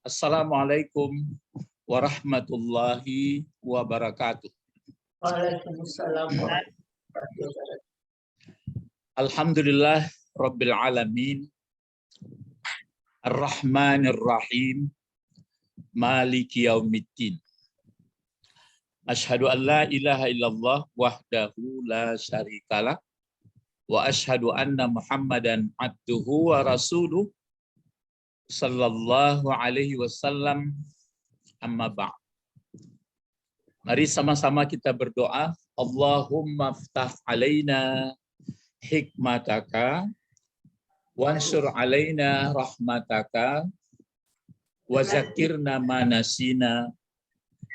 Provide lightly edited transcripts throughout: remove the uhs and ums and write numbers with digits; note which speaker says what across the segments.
Speaker 1: Assalamualaikum warahmatullahi wabarakatuh.
Speaker 2: Waalaikumsalam warahmatullahi wabarakatuh.
Speaker 1: Alhamdulillah Rabbil Alamin Ar-Rahmanir Rahim Maliki Yaumiddin. Asyhadu an la ilaha illallah wahdahu la syarikalah wa asyhadu anna Muhammadan abduhu wa rasuluh sallallahu alaihi wasallam, amma ba'd. Mari sama-sama kita berdoa. Allahumma ftah alaina hikmataka wansur alaina rahmataka wa zakirna ma nasina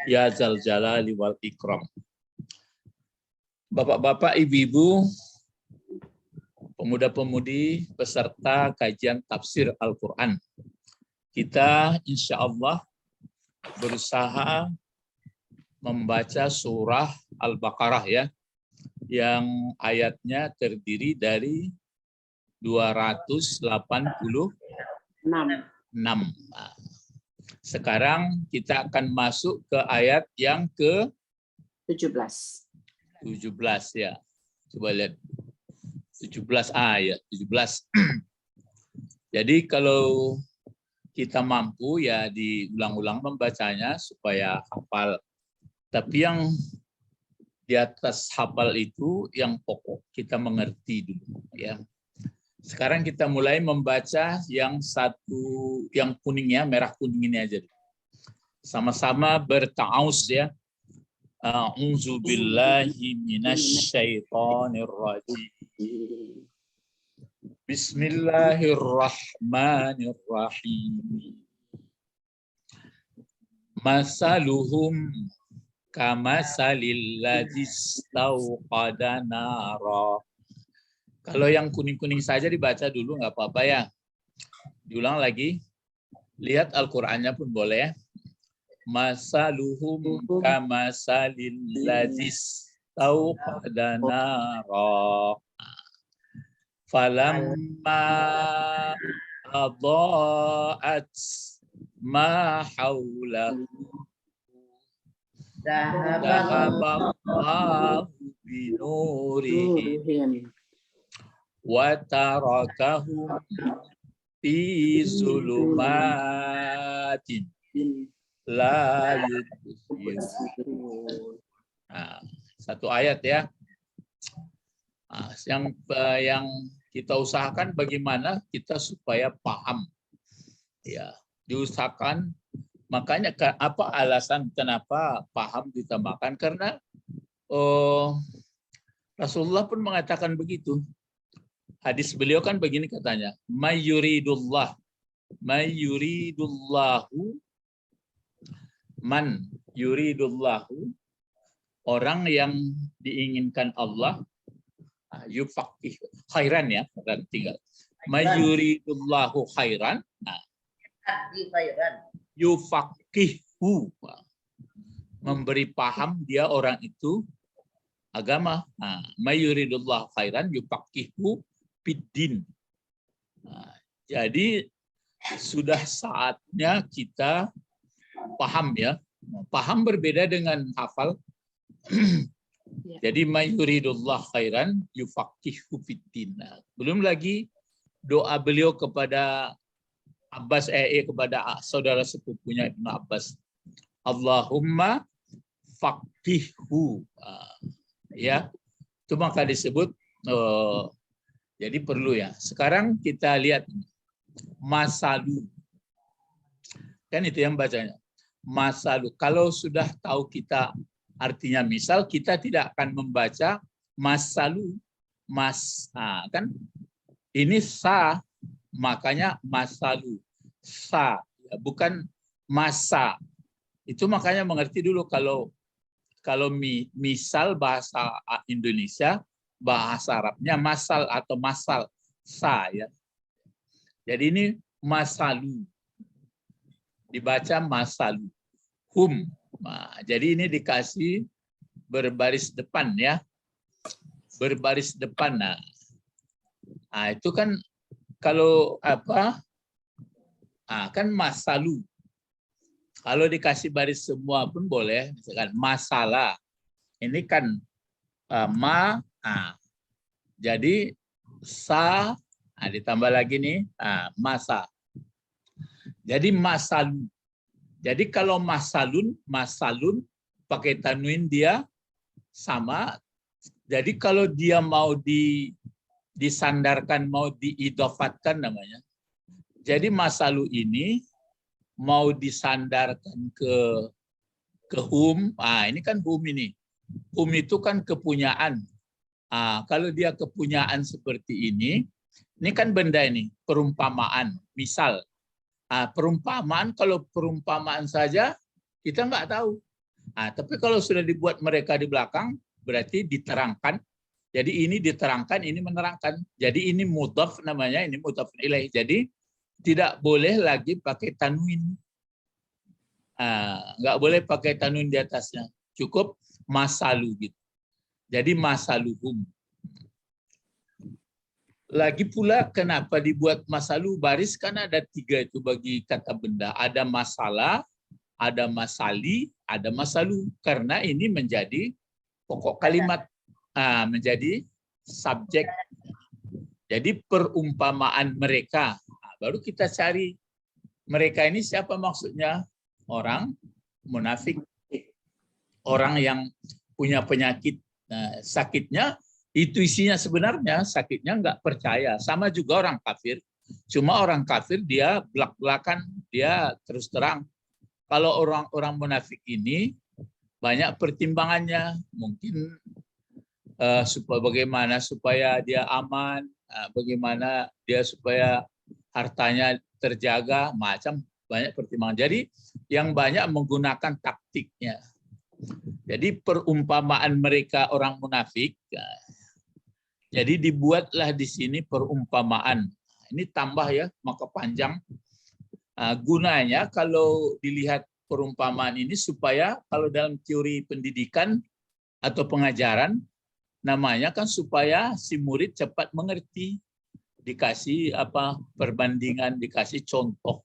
Speaker 1: ya zal jalali wal ikram. Bapak-bapak, ibu-ibu, pemuda-pemudi peserta kajian tafsir Al-Quran, kita insya Allah berusaha membaca surah Al-Baqarah ya, yang ayatnya terdiri dari 286. Nah, sekarang kita akan masuk ke ayat yang ke-17 ya. Coba lihat. 17 ayat 17. Jadi kalau kita mampu ya diulang-ulang membacanya supaya hafal. Tapi yang di atas hafal itu yang pokok kita mengerti dulu ya. Sekarang kita mulai membaca yang satu, yang kuningnya, merah kuning ini aja. Sama-sama berta'awuz ya. A'udzu billahi minasyaitonir rajim. Bismillahirrahmanirrahim. Masaluhum kamasalil ladzi istauqada nara. Kalau yang kuning-kuning saja dibaca dulu nggak apa-apa ya. Diulang lagi. Lihat Al-Qur'annya pun boleh ya. Masaluhum kamasalil ladzi istauqada nara. Falamma adaat ma haulahu dhahaballahu binurihim wa tarakahum fi zulumatin la yubsirun. Nah, satu ayat ya. Nah, yang kita usahakan bagaimana kita supaya paham. Ya, diusahakan. Makanya apa alasan kenapa paham ditambahkan? Karena Rasulullah pun mengatakan begitu. Hadis beliau kan begini katanya, mayyuridullahu man yuridullahu, orang yang diinginkan Allah, yufaqih khairan ya, tinggal mayyuridullahu khairan, yufaqihu, memberi paham dia orang itu agama. Mayyuridullahu khairan yufaqihu fiddin. Jadi sudah saatnya kita paham ya. Paham berbeda dengan hafal. Jadi mayyuridullahu khairan yufaqihu fiddin. Belum lagi doa beliau kepada Abbas kepada saudara sepupunya Ibnu Abbas. Allahumma faqihhu. Ya. Itu maka disebut jadi perlu ya. Sekarang kita lihat masalu. Kan itu yang bacanya. Masalu. Kalau sudah tahu kita artinya misal, kita tidak akan membaca masalu. Kan ini sa, makanya masalu. Sa, bukan masa. Itu makanya mengerti dulu kalau misal bahasa Indonesia, bahasa Arabnya masal atau masal, sa ya. Jadi ini masalu. Dibaca masalu. Hum. Nah, jadi ini dikasih berbaris depan ya. Berbaris depan. Nah, itu kan kalau apa? Kan masalu. Kalau dikasih baris semua pun boleh. Misalkan masalah. Ini kan jadi sa, ditambah lagi nih masa. Jadi masalu. Jadi kalau masalun pakai tanwin dia sama. Jadi kalau dia mau disandarkan, mau diidofatkan namanya. Jadi masalu ini mau disandarkan ke hum. Ini kan hum ini. Hum itu kan kepunyaan. Kalau dia kepunyaan seperti ini kan benda ini, perumpamaan. Misal, perumpamaan, kalau perumpamaan saja kita nggak tahu. Tapi kalau sudah dibuat mereka di belakang, berarti diterangkan. Jadi ini diterangkan, ini menerangkan. Jadi ini mudhaf namanya, ini mudhaf ilaih. Jadi tidak boleh lagi pakai tanwin. Nggak boleh pakai tanwin di atasnya. Cukup masalu gitu. Jadi masaluhum. Lagi pula kenapa dibuat masalu baris? Karena ada 3 itu bagi kata benda. Ada masalah, ada masali, ada masalu. Karena ini menjadi pokok kalimat, menjadi subjek. Jadi perumpamaan mereka. Baru kita cari mereka ini siapa maksudnya? Orang munafik. Orang yang punya penyakit. Sakitnya itu isinya sebenarnya sakitnya nggak percaya. Sama juga orang kafir. Cuma orang kafir dia belak-belakan, dia terus terang. Kalau orang-orang munafik ini banyak pertimbangannya. Mungkin bagaimana supaya dia aman, bagaimana dia supaya hartanya terjaga, macam banyak pertimbangan. Jadi yang banyak menggunakan taktiknya. Jadi perumpamaan mereka orang munafik. Jadi dibuatlah di sini perumpamaan. Ini tambah ya, maka panjang. Gunanya kalau dilihat perumpamaan ini supaya kalau dalam teori pendidikan atau pengajaran, namanya kan supaya si murid cepat mengerti. Dikasih perbandingan, dikasih contoh.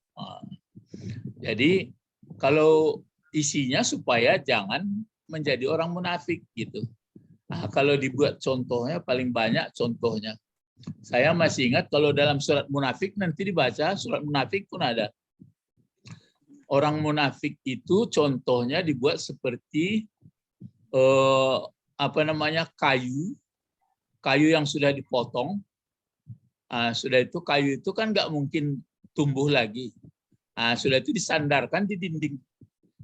Speaker 1: Jadi kalau isinya supaya jangan menjadi orang munafik gitu. Kalau dibuat contohnya paling banyak contohnya. Saya masih ingat kalau dalam surat munafik nanti dibaca surat munafik pun ada. Orang munafik itu contohnya dibuat seperti kayu yang sudah dipotong. Sudah itu kayu itu kan nggak mungkin tumbuh lagi. Sudah itu disandarkan di dinding.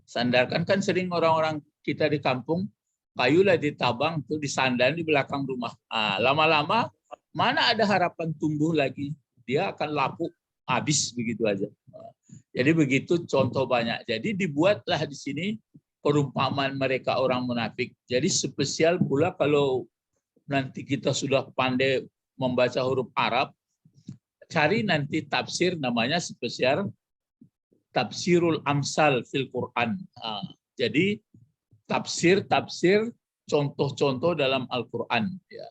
Speaker 1: Sandarkan kan sering orang-orang kita di kampung, kayulah ditabang tuh disandar di belakang rumah. Lama-lama mana ada harapan tumbuh lagi? Dia akan lapuk, habis begitu aja. Jadi begitu contoh banyak. Jadi dibuatlah di sini perumpamaan mereka orang munafik. Jadi spesial pula kalau nanti kita sudah pandai membaca huruf Arab, cari nanti tafsir namanya spesial Tafsirul Amsal fil Quran. Jadi tafsir contoh-contoh dalam Al-Quran. Ya.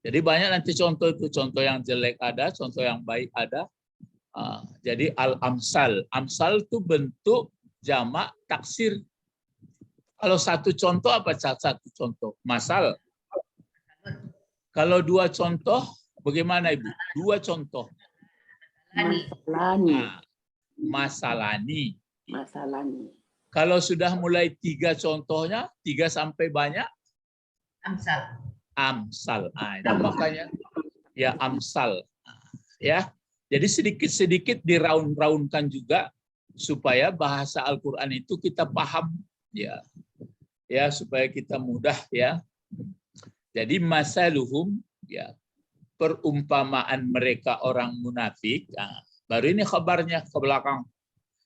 Speaker 1: Jadi banyak nanti contoh itu, contoh yang jelek ada, contoh yang baik ada. Jadi Al-Amsal. Amsal itu bentuk jamak taksir. Kalau satu contoh apa satu contoh? Masal. Kalau 2 contoh, bagaimana Ibu? 2 contoh. Masalani. Kalau sudah mulai 3 contohnya, 3 sampai banyak? Amsal. Itu makanya ya amsal. Ya. Jadi sedikit-sedikit diraun-raunkan juga supaya bahasa Al-Qur'an itu kita paham ya. Ya, supaya kita mudah ya. Jadi masaluhum ya, perumpamaan mereka orang munafik. Baru ini kabarnya ke belakang.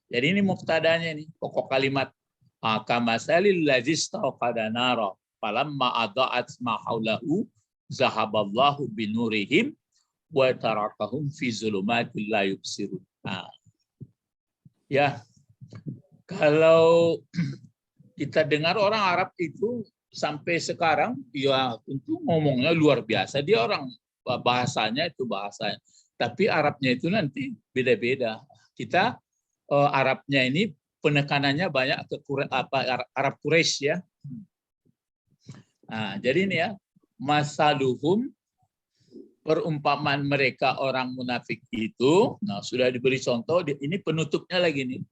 Speaker 1: Jadi ini muktadanya nih, pokok kalimat. Kamasalil ladzi istawqada nara falamma adaat ma haulahu zahaballahu binurihim wa tarakahum fi zulumatil la yubsirun. Ya. Kalau kita dengar orang Arab itu sampai sekarang ya tentu ngomongnya luar biasa. Dia orang bahasanya itu bahasa. Tapi Arabnya itu nanti beda-beda. Kita Arabnya ini penekanannya banyak ke Arab Quraisy ya. Nah, jadi ini ya, masaluhum, perumpamaan mereka orang munafik itu. Nah, sudah diberi contoh, ini penutupnya lagi nih.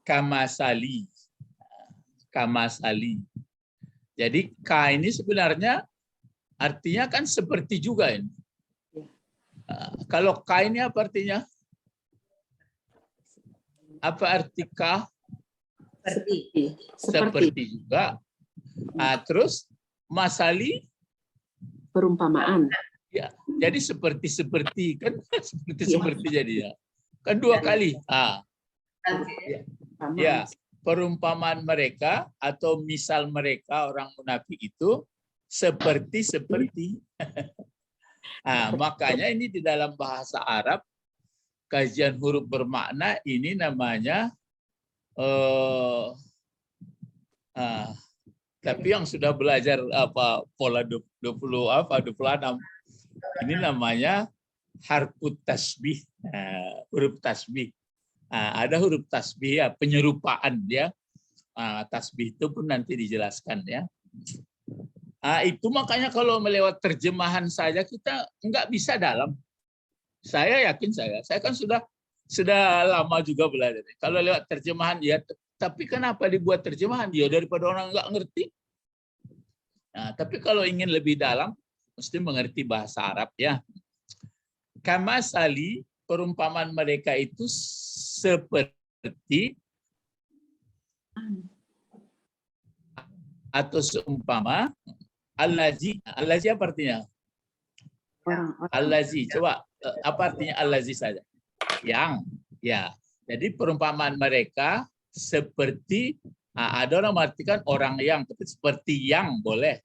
Speaker 1: Kamasali. Kamasali. Jadi ka ini sebenarnya artinya kan seperti juga ini. Kalau ka ini apa artinya? Apa arti ka? Seperti juga. Terus masali
Speaker 3: Perumpamaan.
Speaker 1: ya, jadi seperti kan seperti jadi ya. Kan dua kali. Ya, perumpamaan mereka atau misal mereka orang munafik itu seperti. Makanya ini di dalam bahasa Arab kajian huruf bermakna ini namanya tapi yang sudah belajar pola 26 ini namanya harfut tasbih, huruf tasbih. Ada huruf tasbih ya, penyerupaan dia. Tasbih itu pun nanti dijelaskan ya. Itu makanya kalau melewat terjemahan saja kita nggak bisa dalam. Saya yakin saya kan sudah lama juga belajar. Kalau lewat terjemahan ya, tapi kenapa dibuat terjemahan dia daripada orang nggak ngerti? Nah, tapi kalau ingin lebih dalam, mesti mengerti bahasa Arab ya. Kamasali, perumpamaan mereka itu seperti atau seumpama allazi. Allazi apa artinya? Allazi. Coba apa artinya allazi saja? Yang. Ya. Jadi perumpamaan mereka seperti ada orang mengartikan orang yang, tapi seperti yang boleh.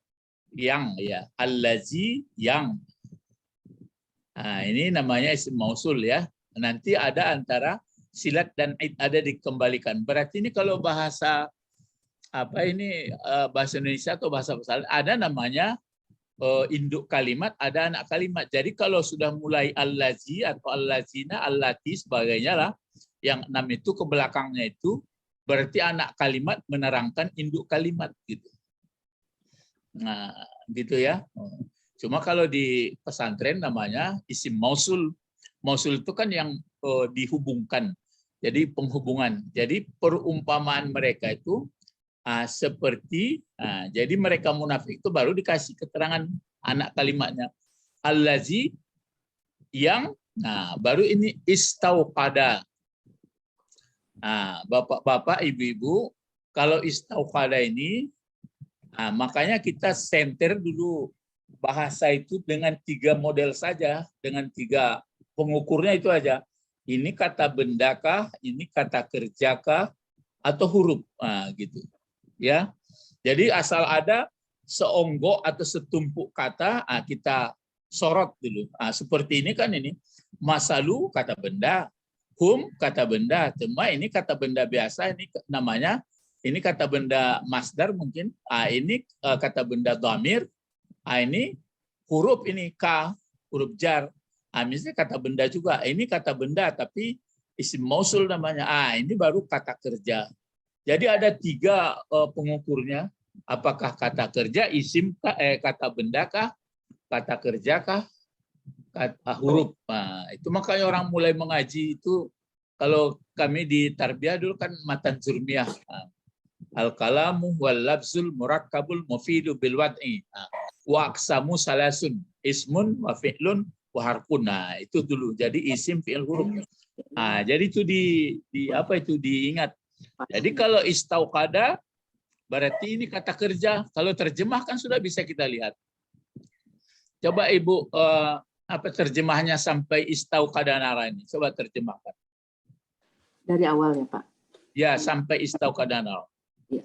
Speaker 1: Yang ya. Allazi yang. Ini namanya isim mausul ya. Nanti ada antara silat dan id ada dikembalikan. Berarti ini kalau bahasa bahasa Indonesia atau bahasa ada namanya induk kalimat, ada anak kalimat. Jadi kalau sudah mulai allazi atau allazina, allati sebagainya lah, yang 6 itu ke belakangnya itu berarti anak kalimat menerangkan induk kalimat gitu. Nah, gitu ya. Cuma kalau di pesantren namanya isim mausul. Mausul itu kan yang dihubungkan. Jadi penghubungan. Jadi perumpamaan mereka itu seperti, jadi mereka munafik itu baru dikasih keterangan anak kalimatnya. Allazi yang, baru ini istauqada. Bapak-bapak, ibu-ibu, kalau istauqada ini, makanya kita center dulu bahasa itu dengan 3 model saja, dengan 3 pengukurnya itu aja. Ini kata bendakah, ini kata kerjakah, atau huruf, gitu. Ya, jadi asal ada seonggok atau setumpuk kata, kita sorot dulu. Seperti ini kan ini masalu kata benda, hum kata benda, cuma ini kata benda biasa, ini namanya ini kata benda masdar mungkin, ini kata benda dhamir, ini huruf ini ka, huruf jar, misalnya kata benda juga, ini kata benda tapi isim mausul namanya, ini baru kata kerja. Jadi ada 3 pengukurnya. Apakah kata kerja, isim, kata benda kah, kata kerja kah, kata huruf. Itu makanya orang mulai mengaji itu, kalau kami di tarbiyah dulu kan matan jurmiyah. Al-kalamu wal labzul murakkabul mufidu bil wad'i. Wa aqsamu salasun, ismun wa fi'lun wa harfun. Itu dulu. Jadi isim, fi'il, huruf. Jadi itu diingat. Jadi kalau istauqada berarti ini kata kerja. Kalau terjemah kan sudah bisa kita lihat. Coba Ibu apa terjemahnya sampai istauqada nara ini? Coba terjemahkan.
Speaker 3: Dari awal ya Pak.
Speaker 1: Ya, sampai istauqada nara.
Speaker 3: Ya.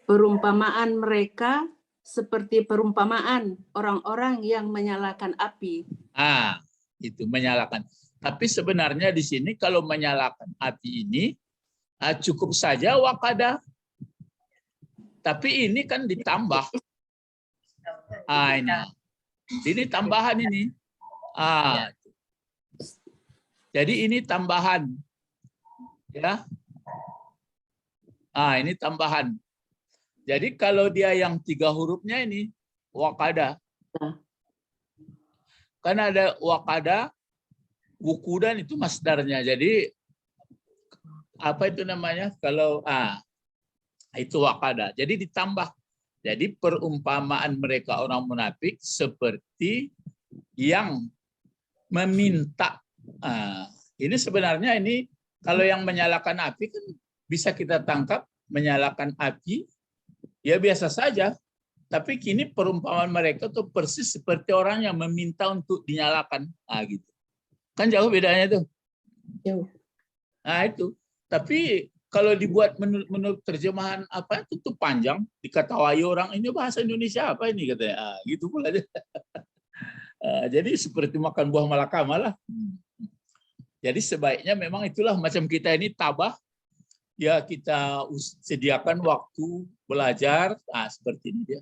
Speaker 1: Perumpamaan
Speaker 3: mereka seperti perumpamaan orang-orang yang menyalakan api.
Speaker 1: Itu menyalakan. Tapi sebenarnya di sini kalau menyalakan api ini cukup saja waqada. Tapi ini kan ditambah. Ini tambahan ini. Jadi ini tambahan. Ya. Ini tambahan. Jadi kalau dia yang 3 hurufnya ini waqada. Kan ada waqada, wukudan itu masdarnya. Jadi apa itu namanya? Kalau itu waqada. Jadi ditambah. Jadi perumpamaan mereka orang munafik seperti yang meminta. Ini sebenarnya ini kalau yang menyalakan api kan bisa kita tangkap menyalakan api ya biasa saja. Tapi kini perumpamaan mereka tuh persis seperti orang yang meminta untuk dinyalakan. Gitu. Kan jauh bedanya tuh.
Speaker 3: Jauh.
Speaker 1: Nah itu. Tapi kalau dibuat menurut terjemahan apa itu tuh panjang, diketawai orang ini bahasa Indonesia apa ini katanya. Gitu pula aja. Jadi seperti makan buah malakama lah. Jadi sebaiknya memang itulah macam kita ini tabah. Ya kita sediakan waktu belajar. Seperti ini dia.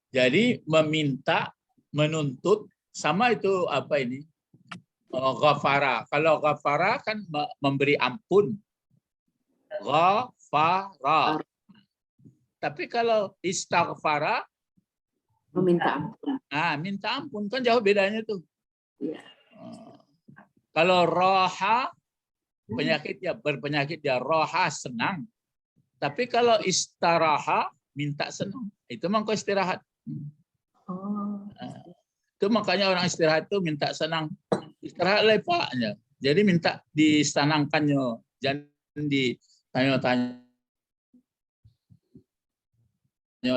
Speaker 1: Jadi meminta, menuntut, sama itu apa ini? Ghafara. Kalau ghafara kan memberi ampun. Ghafara. Tapi kalau istaghfara,
Speaker 3: Meminta ampun.
Speaker 1: minta ampun kan jauh bedanya tuh.
Speaker 3: Ya.
Speaker 1: Kalau roha penyakit ya berpenyakit ya roha senang. Tapi kalau istiraha minta senang. Itu mangko istirahat. Itu makanya orang istirahat itu minta senang. Istirahat lepaknya. Jadi minta disenangkannya, jangan ditanya-tanya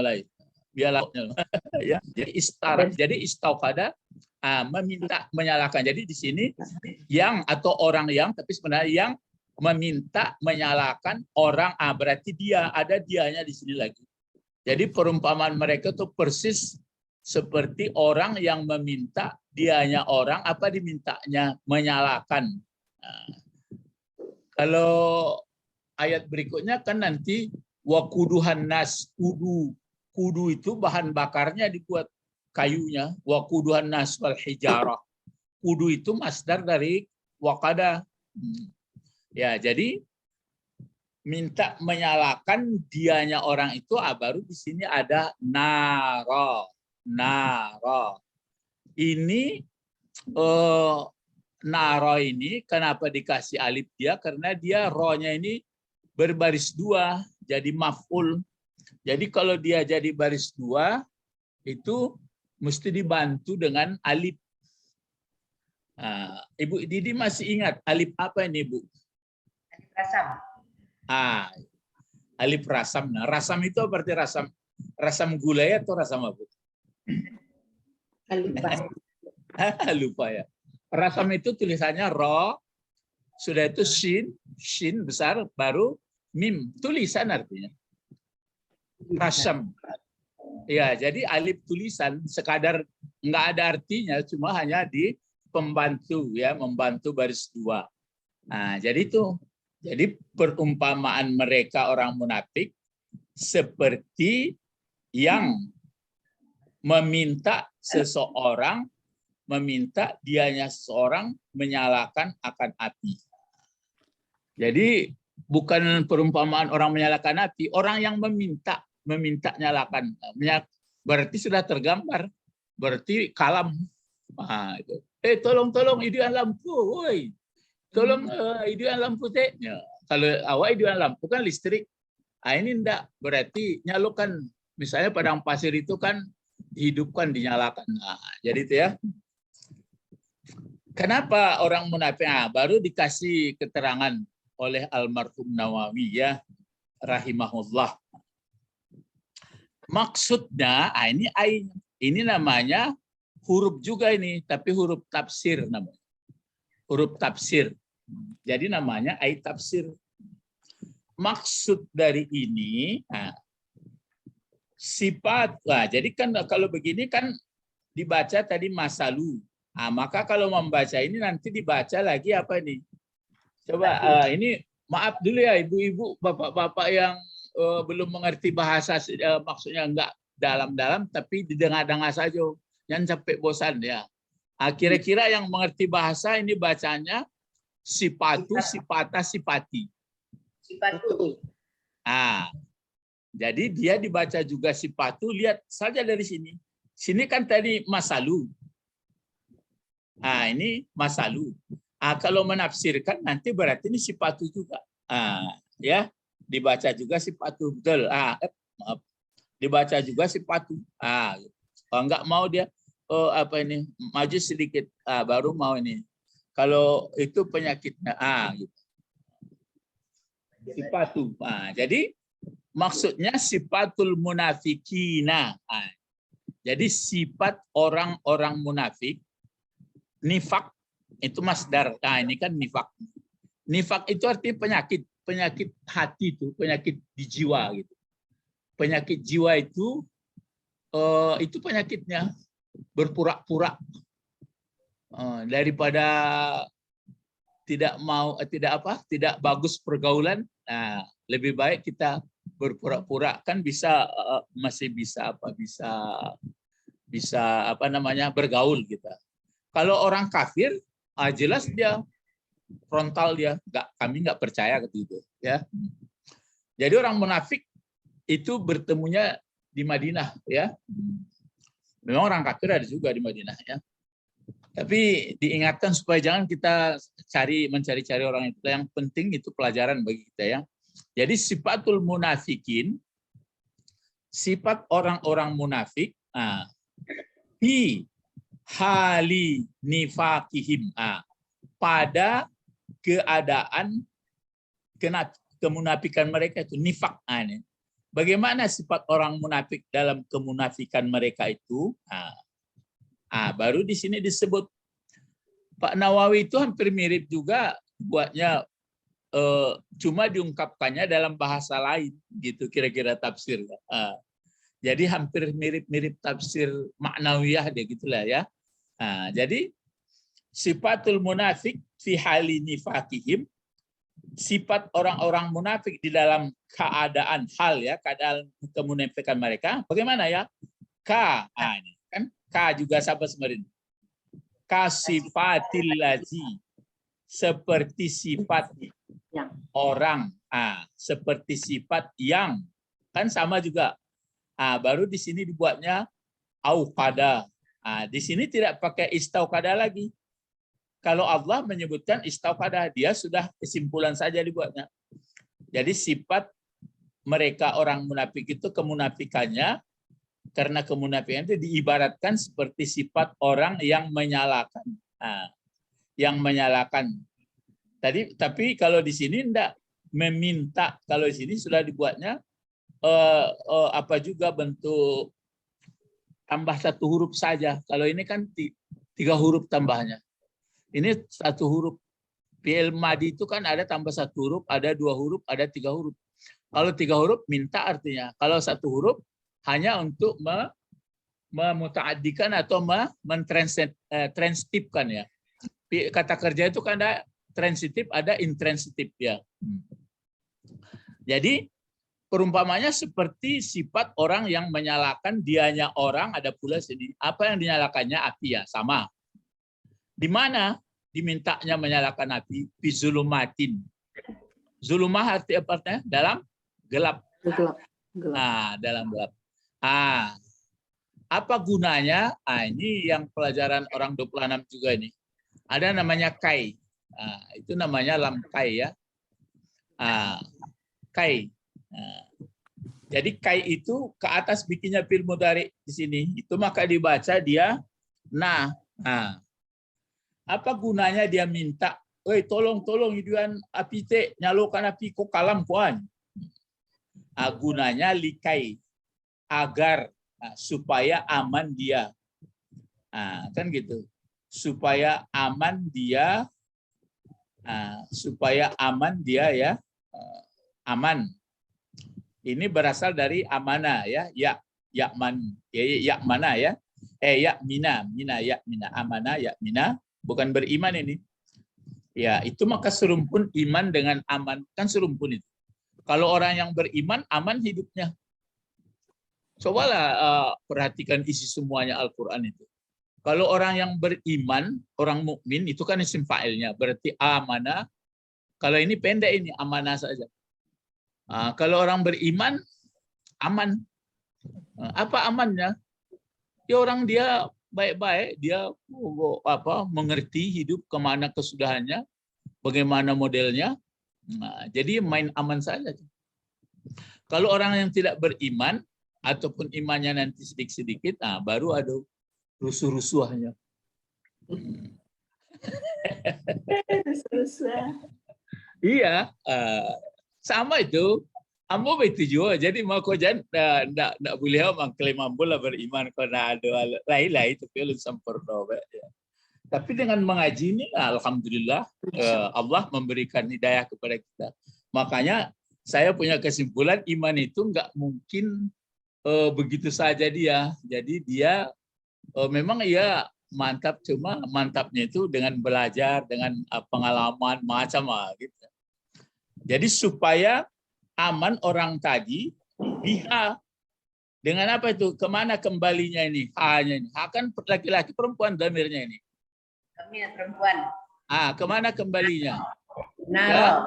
Speaker 1: lagi. Biarlah ya. Jadi istirahat. Jadi istauqada meminta menyalakan. Jadi di sini yang atau orang yang tapi sebenarnya yang meminta menyalakan orang berarti dia ada dianya di sini lagi. Jadi perumpamaan mereka tuh persis seperti orang yang meminta dianya orang apa dimintanya menyalakan. Kalau ayat berikutnya kan nanti wakuduhan nas kudu itu bahan bakarnya dibuat kayunya wakuduhan nas wal hijarah. Kudu itu masdar dari waqada. Ya, jadi minta menyalakan dianya orang itu baru di sini ada naro. Ini naro ini kenapa dikasih alif dia? Karena dia rohnya ini berbaris 2 jadi maf'ul. Jadi kalau dia jadi baris 2 itu mesti dibantu dengan alif. Ibu Didi masih ingat alif apa ini, Bu?
Speaker 2: Alif rasam.
Speaker 1: Alif rasam. Nah, rasam itu berarti rasam gulai atau rasam apa? Lupa ya. Rasam itu tulisannya ro, sudah itu shin besar, baru mim, tulisan artinya. Rasam. Ya, jadi alif tulisan sekadar nggak ada artinya, cuma hanya di pembantu ya, membantu baris 2. Jadi itu. Jadi perumpamaan mereka orang munafik seperti yang meminta seseorang, meminta dianya seseorang menyalakan akan api. Jadi bukan perumpamaan orang menyalakan api, orang yang meminta nyalakan. Berarti sudah tergambar, berarti kalam. Itu. Tolong hidupkan lampu, woi. Tolong hidupkan lampu tehnya. Kalau awak hidupkan lampu kan listrik. Ini enggak, berarti nyalakan. Misalnya padang pasir itu kan hidupkan, dinyalakan. Jadi itu ya. Kenapa orang munafik? Baru dikasih keterangan oleh almarhum Nawawi ya, rahimahullah. Maksudnya, ini namanya huruf juga ini, tapi huruf tafsir namanya. Huruf tafsir. Jadi namanya ayat tafsir. Maksud dari ini sifat. Jadi kan kalau begini kan dibaca tadi masalu. Maka kalau membaca ini nanti dibaca lagi apa ini? Coba ini maaf dulu ya ibu-ibu, bapak-bapak yang belum mengerti bahasa maksudnya enggak dalam-dalam tapi didengar-dengar saja. Jangan sampai bosan ya. Kira-kira yang mengerti bahasa ini bacanya sipatu, sipata, sipati.
Speaker 2: Sipatu.
Speaker 1: Jadi dia dibaca juga sipatu. Lihat saja dari sini. Sini kan tadi masalu. Ini masalu. Kalau menafsirkan nanti berarti ini sipatu juga. Ya, dibaca juga sipatu, betul. Maaf. Dibaca juga sipatu. Kalau enggak mau dia maju sedikit, baru mau ini. Kalau itu penyakitnya, gitu. Sipatu. Jadi maksudnya sifatul munafikina. Jadi sifat orang-orang munafik, nifak itu masdar. Ini kan nifak. Nifak itu artinya penyakit hati itu, penyakit di jiwa gitu. Penyakit jiwa itu penyakitnya berpura-pura. Daripada tidak bagus pergaulan, lebih baik kita berpura-pura, kan masih bisa bergaul kita. Kalau orang kafir, jelas dia frontal dia, kami nggak percaya gitu ya. Jadi orang munafik itu bertemunya di Madinah ya. Memang orang kafir ada juga di Madinah ya. Tapi diingatkan supaya jangan kita mencari-cari orang itu. Yang penting itu pelajaran bagi kita ya. Jadi sifatul munafikin, sifat orang-orang munafik, hi hali nifakihim, pada keadaan kemunafikan mereka itu nifak. Bagaimana sifat orang munafik dalam kemunafikan mereka itu? Baru di sini disebut. Pak Nawawi itu hampir mirip juga buatnya, cuma diungkapkannya dalam bahasa lain gitu kira-kira tafsir. Jadi hampir mirip-mirip tafsir Ma'nawiyah dia gitulah ya. Jadi sifatul munafik fi hali nifakihim, sifat orang-orang munafik di dalam keadaan kemunafikan mereka. Bagaimana ya? Ini kan juga sama sebenarnya. Kasifatil lazi, seperti sifat orang, seperti sifat yang, kan sama juga. Baru di sini dibuatnya auqada. Di sini tidak pakai istauqada lagi. Kalau Allah menyebutkan istauqada, dia sudah kesimpulan saja dibuatnya. Jadi sifat mereka orang munafik itu kemunafikannya, karena kemunafikan itu diibaratkan seperti sifat orang yang menyalakan. Yang menyalakan. Tapi kalau di sini tidak meminta, kalau di sini sudah dibuatnya juga bentuk tambah satu huruf saja. Kalau ini kan 3 huruf tambahnya. Ini 1 huruf. Fi'il madi itu kan ada tambah 1 huruf, ada 2 huruf, ada 3 huruf. Kalau 3 huruf minta artinya. Kalau 1 huruf hanya untuk memutaaddikan atau mentransitipkan ya. Kata kerja itu kan ada transitif, ada intransitif ya. Jadi perumpamanya seperti sifat orang yang menyalakan, dianya orang, ada pula sini. Apa yang dinyalakannya? Api ya, sama. Di mana dimintanya menyalakan api? Fi zulumatin. Zulumah artinya dalam gelap. Dalam gelap. Apa gunanya? Ini yang pelajaran orang 26 juga ini. Ada namanya kai. Itu namanya lam kai ya. Kai. Jadi kai itu ke atas bikinnya fi'il mudhari di sini. Itu maka dibaca dia apa gunanya dia minta, tolong iduan api nyalakan api ko kalam kuan. Gunanya likai, agar supaya aman dia. Kan gitu. Supaya aman dia ya. Aman. Ini berasal dari amanah ya. Yakmana ya. Mina amanah yakmina. Bukan beriman ini. Ya, itu maka serumpun iman dengan aman. Kan serumpun itu. Kalau orang yang beriman, aman hidupnya. Cobalah perhatikan isi semuanya Al-Quran itu. Kalau orang yang beriman, orang mukmin itu kan isim fa'ilnya, berarti amana. Kalau ini pendek ini amanah saja. Kalau orang beriman aman. Apa amannya? Ya orang dia baik-baik, dia mengerti hidup kemana kesudahannya, bagaimana modelnya. Nah, jadi main aman saja. Kalau orang yang tidak beriman ataupun imannya nanti sedikit-sedikit, baru ada rusuh-rusuhnya. Iya, sama itu. Ambo itu juga. Jadi mau kau jangan nak boleh mengklaim ambo lah beriman karena ada lain-lain tapi belum sempurna. Ya. Tapi dengan mengaji ini, alhamdulillah Allah memberikan hidayah kepada kita. Makanya saya punya kesimpulan iman itu nggak mungkin begitu saja dia. Jadi dia memang ia mantap, cuma mantapnya itu dengan belajar, dengan pengalaman macam gitu. Jadi supaya aman orang tadi, biha dengan apa itu? Kemana kembalinya ini? Hanya ini. Ha kan laki-laki perempuan damirnya ini.
Speaker 2: Kami perempuan.
Speaker 1: Kemana kembalinya?
Speaker 2: Naro.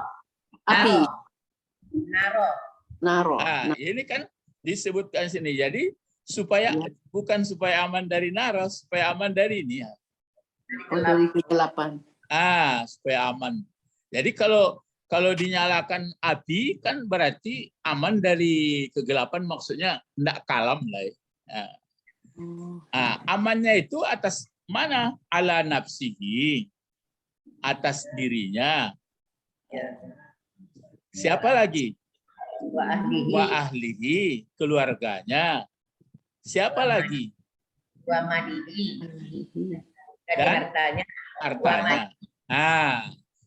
Speaker 3: Api.
Speaker 2: Naro.
Speaker 1: Ini kan disebutkan sini. Jadi supaya bukan supaya aman dari naro, supaya aman dari ini.
Speaker 3: Dari kegelapan.
Speaker 1: Supaya aman. Jadi kalau dinyalakan api kan berarti aman dari kegelapan, maksudnya tidak kalam lah. Amannya itu atas mana? Ala nafsihi, atas dirinya. Siapa lagi? Wa ahlihi, keluarganya. Siapa lagi?
Speaker 2: Wa malihi.
Speaker 1: Dan hartanya.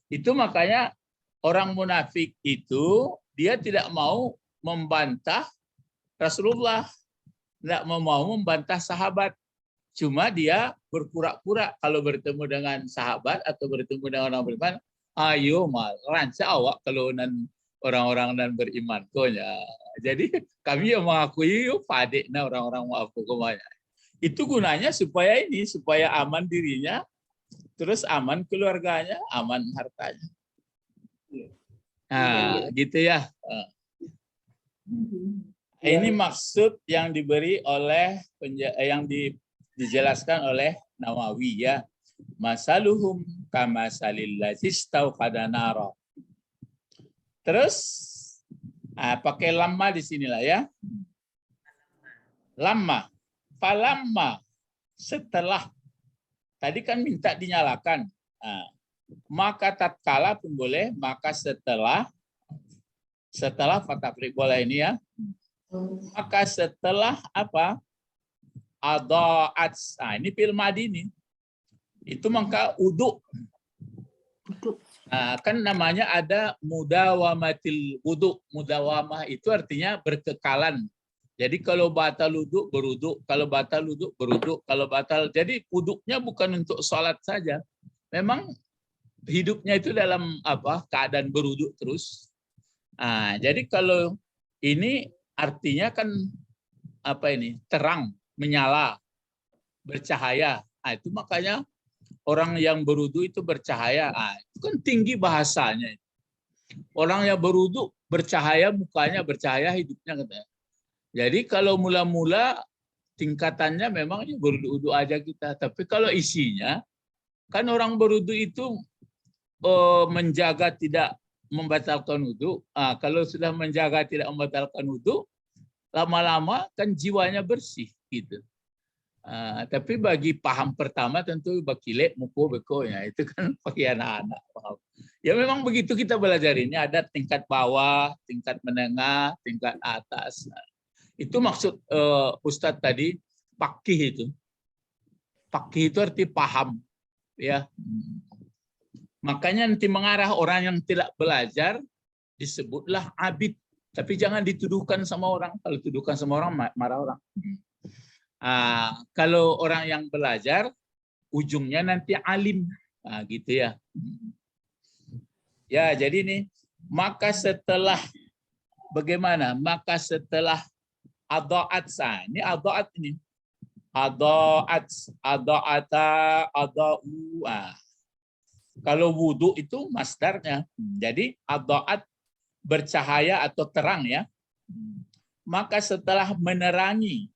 Speaker 1: Itu makanya orang munafik itu dia tidak mau membantah Rasulullah, tidak mau membantah sahabat. Cuma dia berpura-pura kalau bertemu dengan sahabat atau bertemu dengan orang beriman, ayo mal ranca awak kalau orang-orang dan beriman konya. Jadi kami yang mengakui padekna orang-orang mengaku komanya. Itu gunanya supaya aman dirinya, terus aman keluarganya, aman hartanya. Gitu ya. Ini maksud yang diberi oleh dijelaskan oleh Nawawi ya. Masaluhum kamasalil ladzis istauqada nara. Terus pakai lamma di sinilah ya. Lamma. Falamma, setelah tadi kan minta dinyalakan. Maka tatkala pun boleh, maka setelah fatafrik boleh ini ya. Maka setelah apa? Adaat. Ini fil madi ini. Itu maka uduk. Kan namanya ada mudawamatil uduk. Mudawamah itu artinya berkekalan. Jadi kalau batal uduk beruduk, kalau batal uduk beruduk, kalau batal. Jadi uduknya bukan untuk sholat saja. Memang hidupnya itu dalam keadaan beruduk terus. Jadi kalau ini artinya kan terang, menyala, bercahaya. Itu makanya orang yang beruduk itu bercahaya. Itu kan tinggi bahasanya. Orang yang beruduk bercahaya, mukanya bercahaya, hidupnya katanya. Jadi kalau mula-mula tingkatannya memang beruduk-uduk aja kita. Tapi kalau isinya kan orang beruduk itu menjaga tidak membatalkan wudu. Kalau sudah menjaga tidak membatalkan wudu, lama-lama kan jiwanya bersih gitu. Tapi bagi paham pertama tentu bakilek muko beko ya, itu kan bagi anak-anak paham. Ya memang begitu kita belajar ini, ada tingkat bawah, tingkat menengah, tingkat atas. Itu maksud Ustadz tadi faqih itu. Faqih itu arti paham ya. Makanya nanti mengarah orang yang tidak belajar disebutlah abid. Tapi jangan dituduhkan sama orang. Kalau tuduhkan sama orang, marah orang. Kalau orang yang belajar, ujungnya nanti alim. Gitu ya. Ya, jadi nih, maka setelah bagaimana? Maka setelah adaat ini adaat ini. Adaat, adaata, adau. Kalau wudhu itu masdarnya. Jadi adaat bercahaya atau terang ya. Maka setelah menerangi,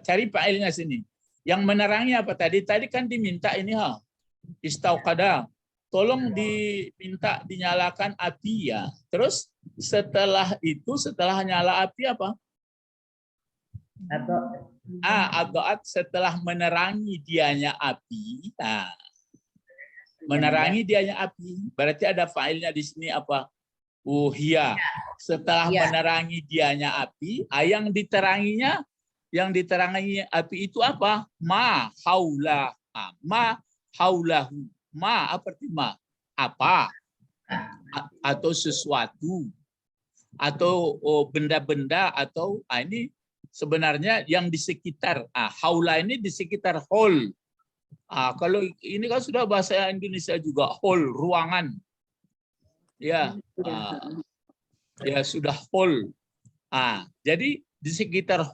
Speaker 1: cari fa'ilnya sini. Yang menerangi apa tadi? Tadi kan diminta ini istauqada. Tolong diminta dinyalakan api ya. Terus setelah itu, setelah nyala api apa? Adaat setelah menerangi dianya api. Menerangi dianya api. Berarti ada fa'ilnya di sini apa? Uhia. Setelah menerangi dianya api, yang diterangi api itu apa? Ma haula. Ma haulahu. Ma apa arti ma? Apa? Atau sesuatu. Atau benda-benda atau ini sebenarnya yang di sekitar. Haula ini di sekitar hall. Kalau ini kan sudah bahasa Indonesia juga, hall, ruangan. Ya, ya sudah hall. Jadi di sekitar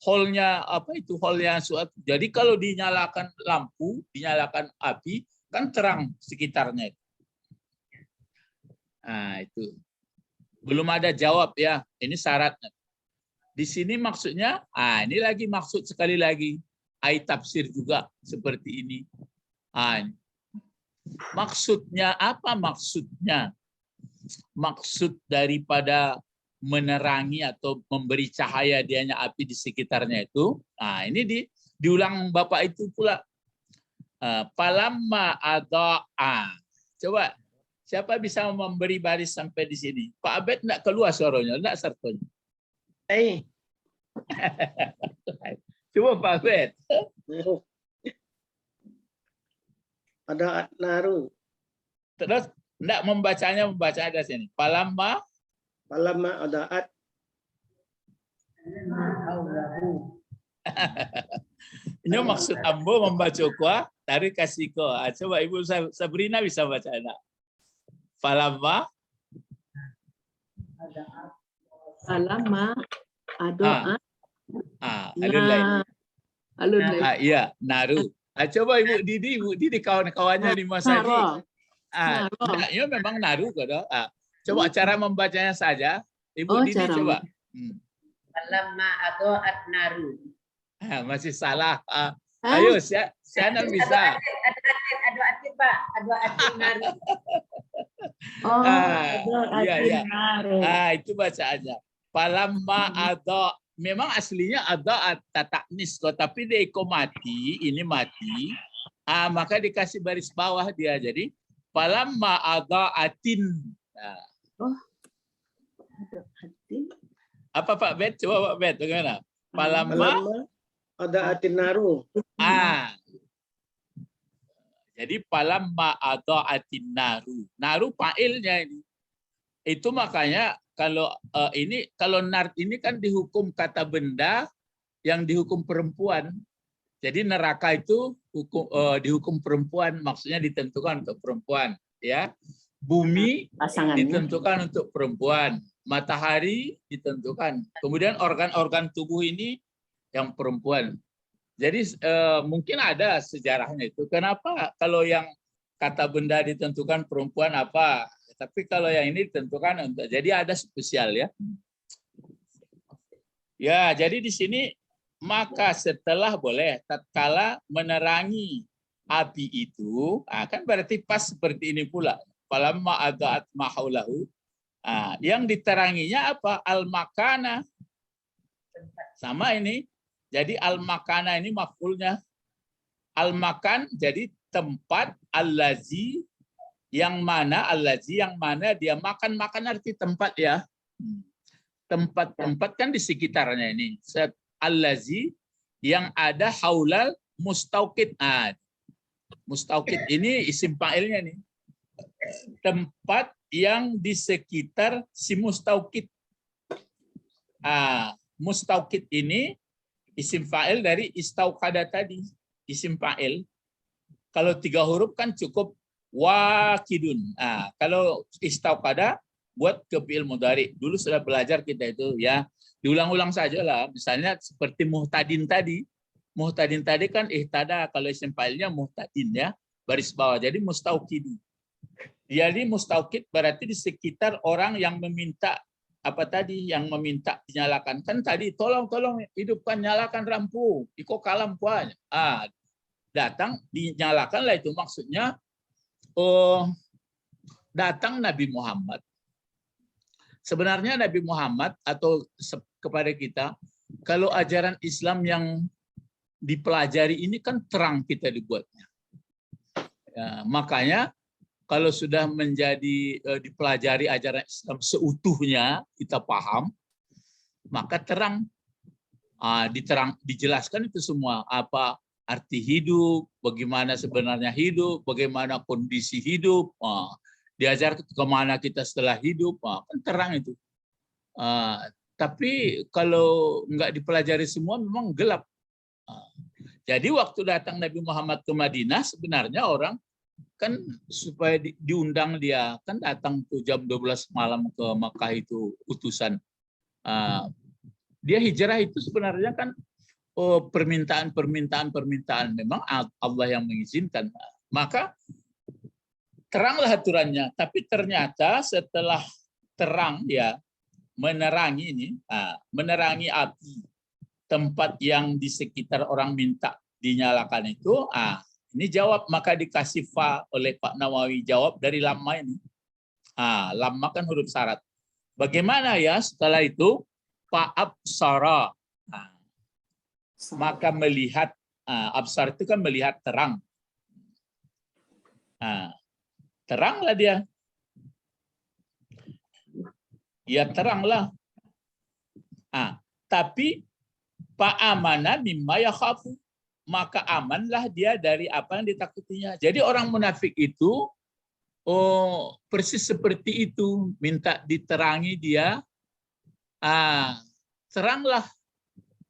Speaker 1: hallnya apa itu hallnya suatu. Jadi kalau dinyalakan lampu, dinyalakan api, kan terang sekitarnya. Itu belum ada jawab ya. Ini syaratnya. Di sini maksudnya, ini lagi maksud sekali lagi. Tafsir juga seperti ini. Maksudnya apa maksudnya? Maksud daripada menerangi atau memberi cahaya dianya api di sekitarnya itu. Ini diulang Bapak itu pula. Palamma adaa. Coba siapa bisa memberi baris sampai di sini? Pak Abed enggak keluar suaranya, enggak sertonya. Coba Pak Abed.
Speaker 4: Ada naru.
Speaker 1: Terus enggak membaca ada sini. Palamma
Speaker 4: Adaat.
Speaker 1: Ini maksud ambo membaca kuah dari kasih ko. Coba Ibu Sabrina bisa baca enggak? Palamma
Speaker 3: Adaat.
Speaker 1: Alun lain. Iya, naru. Coba Ibu Didi kawan-kawannya di masa ini. Ya memang naru kada. Coba cara membacanya saja. Ibu Didi coba.
Speaker 2: Falamma adaat naru.
Speaker 1: Masih salah. Ayo, Sianan bisa.
Speaker 2: Ada atir Pak. Ada atir naru.
Speaker 1: Iya. Itu bacaannya. Falamma ada. Memang aslinya ada tataknis kok, tapi dia mati, ini mati. Maka dikasih baris bawah dia. Jadi falamma ada atin. Apa Pak Bet? Coba Pak Bet bagaimana? Falamma
Speaker 4: ada atin naru.
Speaker 1: Jadi falamma ada atin naru. Naru fa'ilnya ini. Itu makanya kalau kalau nar ini kan dihukum kata benda yang dihukum perempuan. Jadi neraka itu dihukum perempuan, maksudnya ditentukan untuk perempuan, ya. Bumi ditentukan untuk perempuan, matahari ditentukan. Kemudian organ-organ tubuh ini yang perempuan. Jadi mungkin ada sejarahnya itu. Kenapa kalau yang kata benda ditentukan perempuan apa? Tapi kalau yang ini ditentukan untuk, jadi ada spesial ya. Ya, jadi di sini maka setelah boleh tatkala menerangi api itu, kan berarti pas seperti ini pula. Falamma adaat mahaulahu. Yang diteranginya apa? Al-makana. Sama ini. Jadi al-makana ini maf'ulnya. Al-makan jadi tempat, allazi yang mana dia makan arti tempat ya. Tempat-tempat kan di sekitarnya ini. Allazi yang ada haulal mustauqid. Mustauqid ini isim fa'ilnya nih. Tempat yang di sekitar si mustauqid. Mustauqid ini isim fa'il dari istauqada tadi. Isim fa'il. Kalau 3 huruf kan cukup wakidun. Kalau istauqada buat ke fi'il mudhari. Dulu sudah belajar kita itu ya. Diulang-ulang saja lah. Misalnya seperti muhtadin tadi. Muhtadin tadi kan ihtada, kalau isim fa'ilnya muhtadin ya, baris bawah. Jadi mustauqid. Jadi mustauqid berarti di sekitar orang yang meminta apa tadi, yang meminta dinyalakan. Kan tadi tolong hidupkan, nyalakan lampu, iko kalam puanya. Datang dinyalakanlah, itu maksudnya datang Nabi Muhammad. Sebenarnya Nabi Muhammad atau kepada kita, kalau ajaran Islam yang dipelajari ini kan terang kita dibuatnya. Ya, makanya kalau sudah menjadi dipelajari ajaran Islam seutuhnya, kita paham, maka terang. Dijelaskan itu semua, apa arti hidup, bagaimana sebenarnya hidup, bagaimana kondisi hidup, diajar kemana kita setelah hidup, kan terang itu. Tapi kalau nggak dipelajari semua memang gelap. Jadi waktu datang Nabi Muhammad ke Madinah, sebenarnya orang kan supaya diundang dia, kan datang tuh jam 12 malam ke Makkah itu utusan. Dia hijrah itu sebenarnya kan permintaan. Memang Allah yang mengizinkan. Maka teranglah aturannya. Tapi ternyata setelah terang ya, menerangi ini, menerangi api tempat yang di sekitar orang minta dinyalakan itu, ini jawab, maka dikasih fa oleh Pak Nawawi, jawab dari lamma ini. Lamma kan huruf syarat. Bagaimana ya setelah itu? Fa'absara. Maka melihat, absar itu kan melihat terang. Teranglah dia. Ya teranglah. Tapi fa'amana mimma yakhafu. Maka amanlah dia dari apa yang ditakutinya. Jadi orang munafik itu persis seperti itu, minta diterangi dia. Teranglah.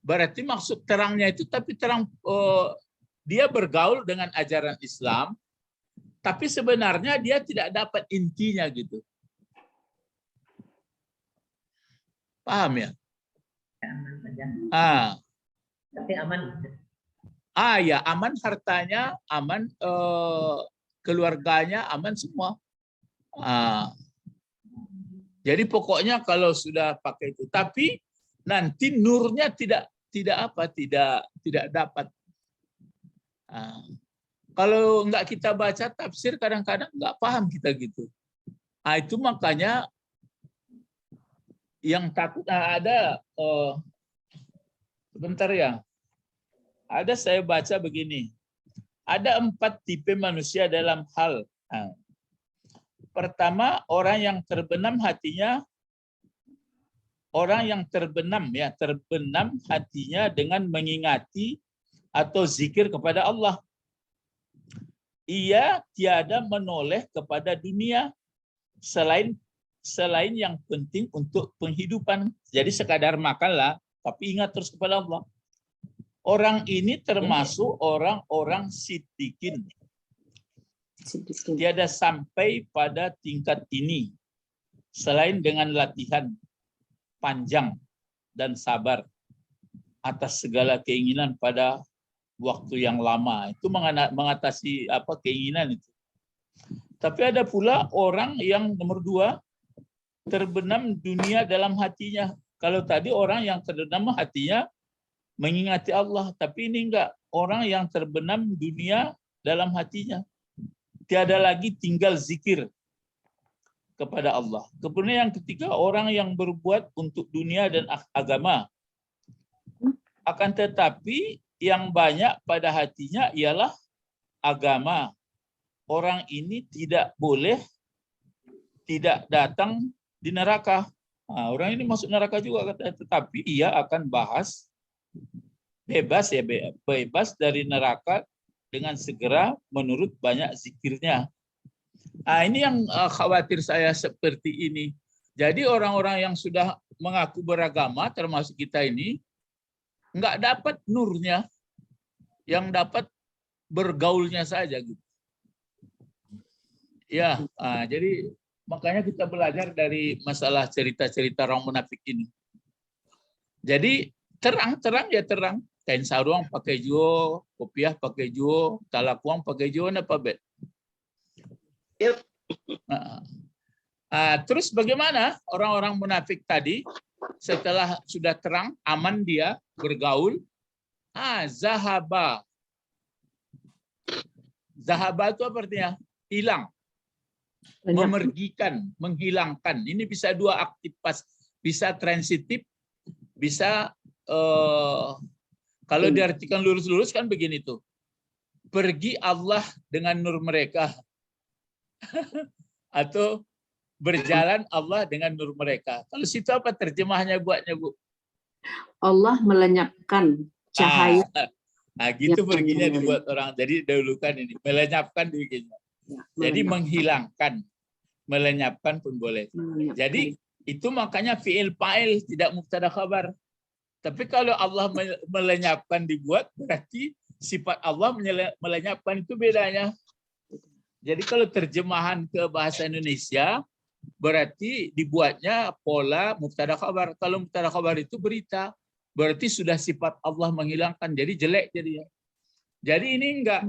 Speaker 1: Berarti maksud terangnya itu, tapi terang dia bergaul dengan ajaran Islam, tapi sebenarnya dia tidak dapat intinya gitu. Paham ya?
Speaker 2: Aman saja. Tapi aman.
Speaker 1: Ya, aman hartanya, aman keluarganya, aman semua. Jadi pokoknya kalau sudah pakai itu, tapi nanti nurnya tidak dapat. Kalau nggak kita baca tafsir, kadang-kadang nggak paham kita gitu. Itu makanya yang takut ada sebentar ya. Ada saya baca begini. Ada 4 tipe manusia dalam hal. Pertama, orang yang terbenam hatinya, terbenam hatinya dengan mengingati atau zikir kepada Allah. Ia tiada menoleh kepada dunia selain yang penting untuk penghidupan. Jadi sekadar makanlah, tapi ingat terus kepada Allah. Orang ini termasuk orang-orang siddiqin. Tiada sampai pada tingkat ini selain dengan latihan panjang dan sabar atas segala keinginan pada waktu yang lama. Itu mengatasi keinginan itu. Tapi ada pula orang yang nomor 2, terbenam dunia dalam hatinya. Kalau tadi orang yang terbenam hatinya mengingati Allah, tapi ini enggak, orang yang terbenam dunia dalam hatinya. Tiada lagi tinggal zikir kepada Allah. Kemudian yang ketiga, orang yang berbuat untuk dunia dan agama. Akan tetapi yang banyak pada hatinya ialah agama. Orang ini tidak boleh tidak datang di neraka. Orang ini masuk neraka juga, tetapi ia akan bebas dari neraka dengan segera menurut banyak zikirnya. Ini yang khawatir saya seperti ini. Jadi orang-orang yang sudah mengaku beragama, termasuk kita ini, nggak dapat nurnya, yang dapat bergaulnya saja gitu. Ya, jadi makanya kita belajar dari masalah cerita-cerita orang munafik ini. Jadi terang ya terang. kain sarung pakai juo, kopiah pakai juo, talakuang pakai juo, apa bet?
Speaker 4: Yep.
Speaker 1: Terus bagaimana orang-orang munafik tadi setelah sudah terang, aman dia bergaul, zahaba. Zahaba itu apa artinya? Hilang. Memergikan, menghilangkan. Ini bisa dua aktif pas, bisa transitif, bisa kalau diartikan lurus-lurus kan begini tuh. Pergi Allah dengan nur mereka. Atau berjalan Allah dengan nur mereka. Kalau situ apa terjemahnya buatnya, Bu?
Speaker 3: Allah melenyapkan cahaya.
Speaker 1: Gitu perginya dibuat orang. Jadi dahulukan ini. Melenyapkan dibikinnya. Jadi menghilangkan. Melenyapkan pun boleh. Jadi itu makanya fi'il fa'il tidak mubtada khabar. Tapi kalau Allah melenyapkan dibuat, berarti sifat Allah melenyapkan, itu bedanya. Jadi kalau terjemahan ke bahasa Indonesia, berarti dibuatnya pola mubtada khabar. Kalau mubtada khabar itu berita, berarti sudah sifat Allah menghilangkan, jadi jelek jadinya. Jadi ini enggak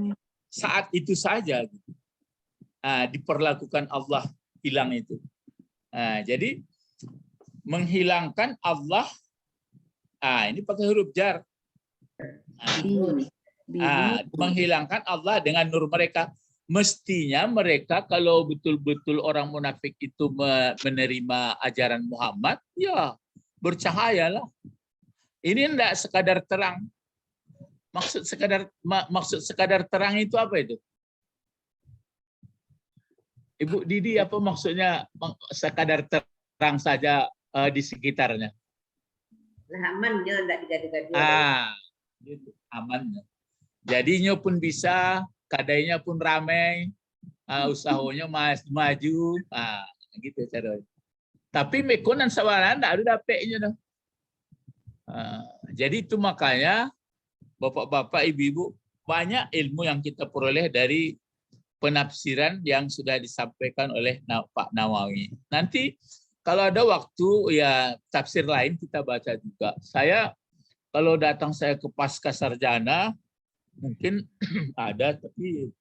Speaker 1: saat itu saja. Diperlakukan Allah hilang itu. Jadi menghilangkan Allah, ini pakai huruf jar. Menghilangkan Allah dengan nur mereka. Mestinya mereka kalau betul-betul orang munafik itu menerima ajaran Muhammad, ya bercahayalah. Ini enggak sekadar terang. Maksud sekadar terang itu apa itu? Ibu Didi, apa maksudnya sekadar terang saja di sekitarnya?
Speaker 2: Aman dia enggak digaduh-gaduh.
Speaker 1: Gitu, amannya. Jadinya pun bisa, kadainya pun ramai, usahanya maju, gitu cara. Tapi mekonan sawaran enggak ada dapetnya dah. Jadi itu makanya Bapak-bapak, Ibu-ibu, banyak ilmu yang kita peroleh dari penafsiran yang sudah disampaikan oleh Pak Nawawi. Nanti kalau ada waktu ya tafsir lain kita baca juga. Saya kalau datang saya ke pasca sarjana mungkin ada, tapi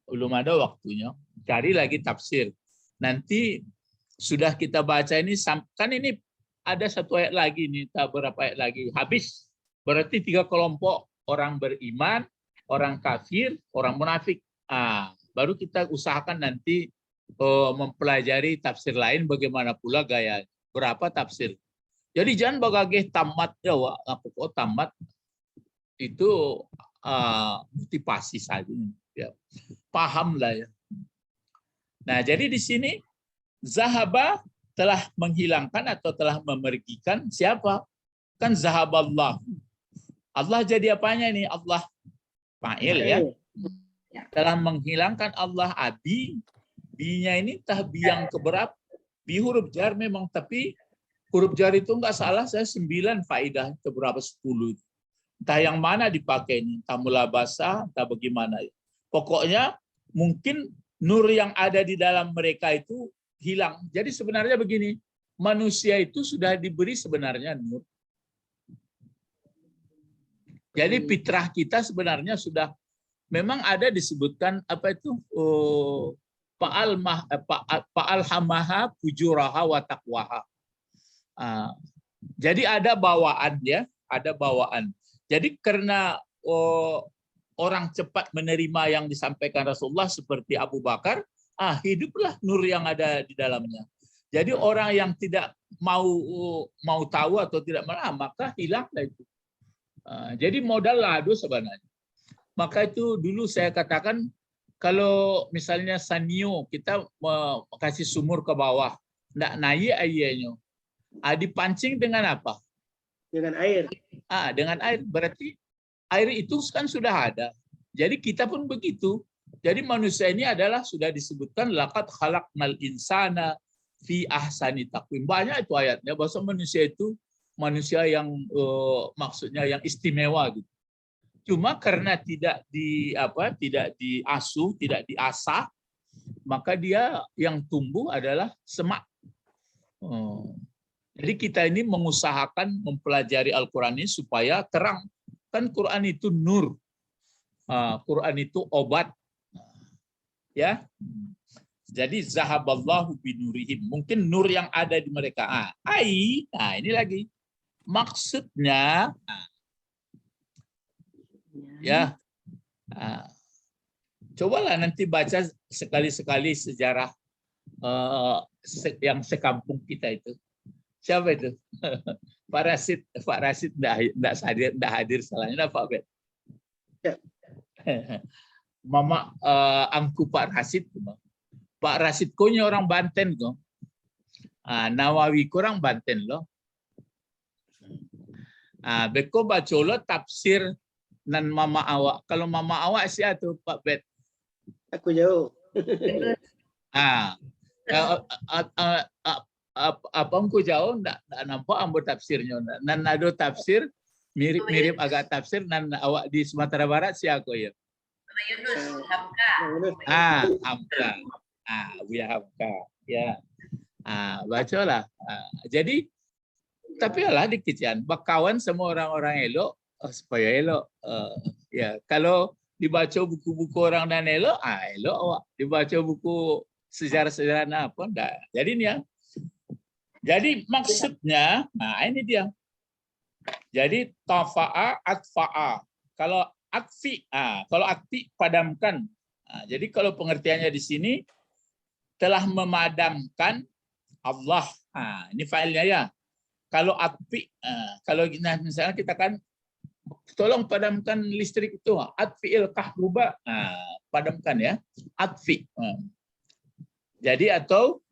Speaker 1: belum ada waktunya. Cari lagi tafsir. Nanti sudah kita baca ini, kan ini ada satu ayat lagi nih, berapa ayat lagi habis. Berarti 3 kelompok, orang beriman, orang kafir, orang munafik. Baru kita usahakan nanti mempelajari tafsir lain, bagaimana pula gaya. Berapa tafsir. Jadi jangan bagagih tamat ya, pokok tamat itu motivasi saja. Ya. Paham lah ya. Nah, jadi di sini zahaba telah menghilangkan atau telah memergikan siapa? Kan zahaballah. Allah jadi apanya nih? Allah fa'il ya. Telah menghilangkan Allah abi. Bi-nya ini tah bi yang keberapa? Bi huruf jar memang, tapi huruf jar itu enggak salah, saya 9 faidah keberapa 10. Entah yang mana dipakai ini, entah mulabasa, entah bagaimana. Pokoknya mungkin nur yang ada di dalam mereka itu hilang. Jadi sebenarnya begini, manusia itu sudah diberi sebenarnya nur. Jadi fitrah kita sebenarnya sudah memang ada disebutkan apa itu fa'alhamaha fujuraha wa taqwaha. Jadi ada bawaan ya, ada bawaan. Jadi karena orang cepat menerima yang disampaikan Rasulullah seperti Abu Bakar, hiduplah nur yang ada di dalamnya. Jadi orang yang tidak mau tahu atau tidak maka hilanglah itu. Jadi modal lado sebenarnya. Maka itu dulu saya katakan, kalau misalnya sanyo kita kasih sumur ke bawah, enggak naik airnya. Dipancing dengan apa?
Speaker 4: Dengan air.
Speaker 1: Dengan air. Berarti air itu kan sudah ada. Jadi kita pun begitu. Jadi manusia ini adalah sudah disebutkan laqad khalaqnal insana fi ahsani taqwim. Banyak itu ayatnya bahwa manusia itu manusia yang maksudnya yang istimewa gitu. Cuma karena tidak diasuh, tidak diasah, maka dia yang tumbuh adalah semak. Jadi kita ini mengusahakan mempelajari Al-Quran ini supaya terang. Kan Quran itu nur. Quran itu obat. Ya. Jadi zahaballahu binurihim. Mungkin nur yang ada di mereka. Nah ini lagi. Maksudnya ya. Cobalah nanti baca sekali-sekali sejarah yang sekampung kita itu. Siapa itu? Pak Rasid enggak hadir salahnya Pak Bet.
Speaker 4: Ya.
Speaker 1: Mama angku Pak Rasid. Pak Rasid konya orang Banten kok. Nawawi kurang Banten loh. Beko baca lo tafsir nan mama awak. Kalau mama awak sih tuh Pak Bet.
Speaker 4: Aku jauh.
Speaker 1: Apa engkau jauh enggak nampak ambo tafsirnya. Nan ada tafsir mirip-mirip agak tafsir nan awak di Sumatera Barat sih aku ya.
Speaker 2: Yunus, Hamka.
Speaker 1: Hamka. Buya Hamka. Ya. Bacalah. Jadi tapi lah dikician bakawan semua orang-orang elok supaya elok. Ya, kalau dibaca buku-buku orang dan elok, elok awak. Dibaca buku sejarah-sejarah apa enggak. Jadi ini ya. Jadi maksudnya, ini dia. Jadi tafa'a atfa'a. Kalau akfi, kalau akfi padamkan. Jadi kalau pengertiannya di sini telah memadamkan Allah. Ini filenya ya. Kalau akfi, kalau misalnya kita kan tolong padamkan listrik itu, atfi'il kahruba, padamkan ya, atfi. Jadi atau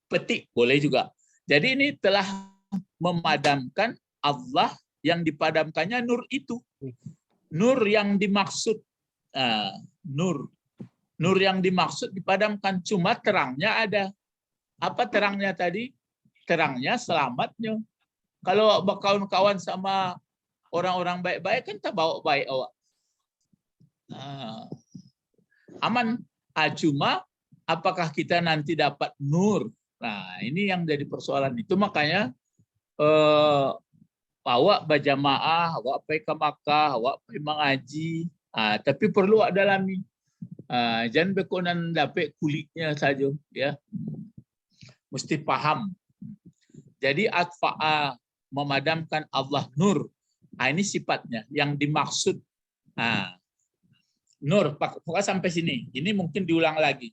Speaker 1: petik boleh juga. Jadi ini telah memadamkan Allah, yang dipadamkannya nur itu. Nur yang dimaksud, nur yang dimaksud dipadamkan, cuma terangnya ada. Apa terangnya tadi? Terangnya selamatnya. Kalau berkawan-kawan sama orang-orang baik-baik kan tak bawa baik awak. Aman. Cuma apakah kita nanti dapat nur? Nah, ini yang jadi persoalan itu. Makanya awak berjamaah, awak pergi ke Makkah, awak pergi mengaji, tapi perlu ada dalami. Jangan bekonan dapat kulitnya saja, ya. Mesti paham. Jadi atfa'a, memadamkan Allah nur. Ini sifatnya yang dimaksud. Nur, pokoknya sampai sini. Ini mungkin diulang lagi.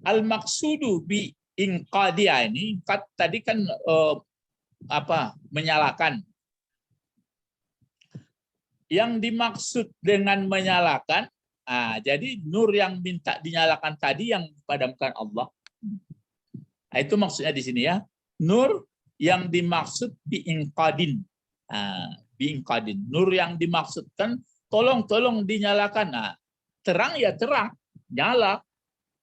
Speaker 1: Al-maksudu bi inqadiya ini tadi kan menyalakan. Yang dimaksud dengan menyalakan, jadi nur yang minta dinyalakan tadi yang dipadamkan Allah. Itu maksudnya di sini ya. Nur yang dimaksud biinqadin. Biinqadin. Nur yang dimaksudkan tolong dinyalakan. Terang ya terang, nyala.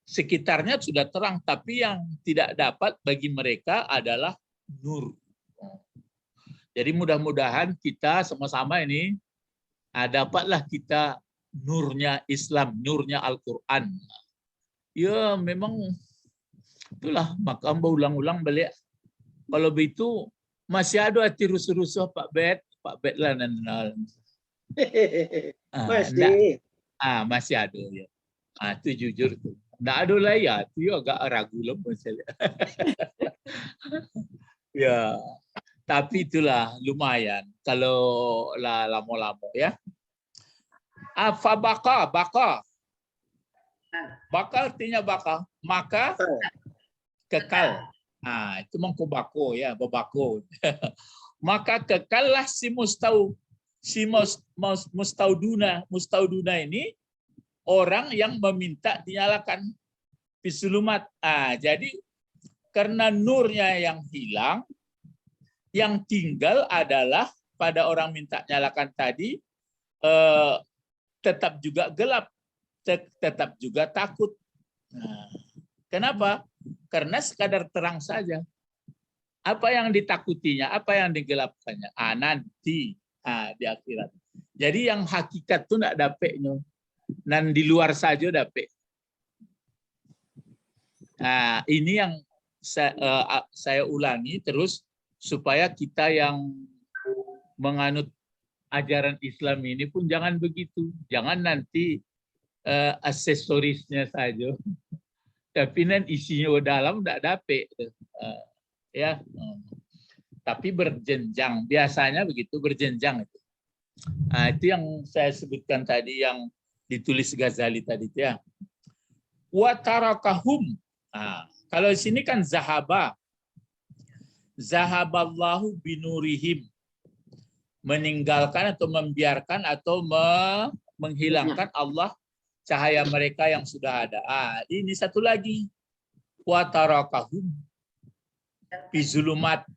Speaker 1: Sekitarnya sudah terang, tapi yang tidak dapat bagi mereka adalah nur. Jadi mudah-mudahan kita sama-sama ini dapatlah kita nurnya Islam, nurnya Al-Quran. Ya memang itulah, maka berulang-ulang balik. Kalau begitu masih ada hati rusuh-rusuh Pak Bet lah.
Speaker 4: Masih.
Speaker 1: Masih ada ya. Itu jujur tuh. Nggak ada lah ya, itu agak ragu lah masalah. Ya, tapi itulah lumayan kalau lah lama-lama ya. Baka artinya baka, maka kekal. Itu mengkobako ya, babako. Maka kekallah si mustauduna ini orang yang meminta dinyalakan bisulumat. Jadi karena nurnya yang hilang, yang tinggal adalah pada orang minta nyalakan tadi tetap juga gelap, tetap juga takut. Kenapa? Karena sekadar terang saja. Apa yang ditakutinya, apa yang digelapkannya? Nanti di akhirat. Jadi yang hakikat itu tidak dapetnya. Dan di luar saja dapet. Ini yang saya ulangi terus supaya kita yang menganut ajaran Islam ini pun jangan begitu. Jangan nanti aksesorisnya saja. Tapi nanti isinya dalam tidak dapet. Ya. Tapi berjenjang. Biasanya begitu berjenjang itu. Nah, itu yang saya sebutkan tadi yang ditulis Ghazali tadi itu ya. Wa tarakahum. Nah, kalau di sini kan zahaba. Zahaballahu binurihim. Meninggalkan atau membiarkan atau menghilangkan Allah cahaya mereka yang sudah ada. Ini satu lagi. Wa tarakahum fi zulumat.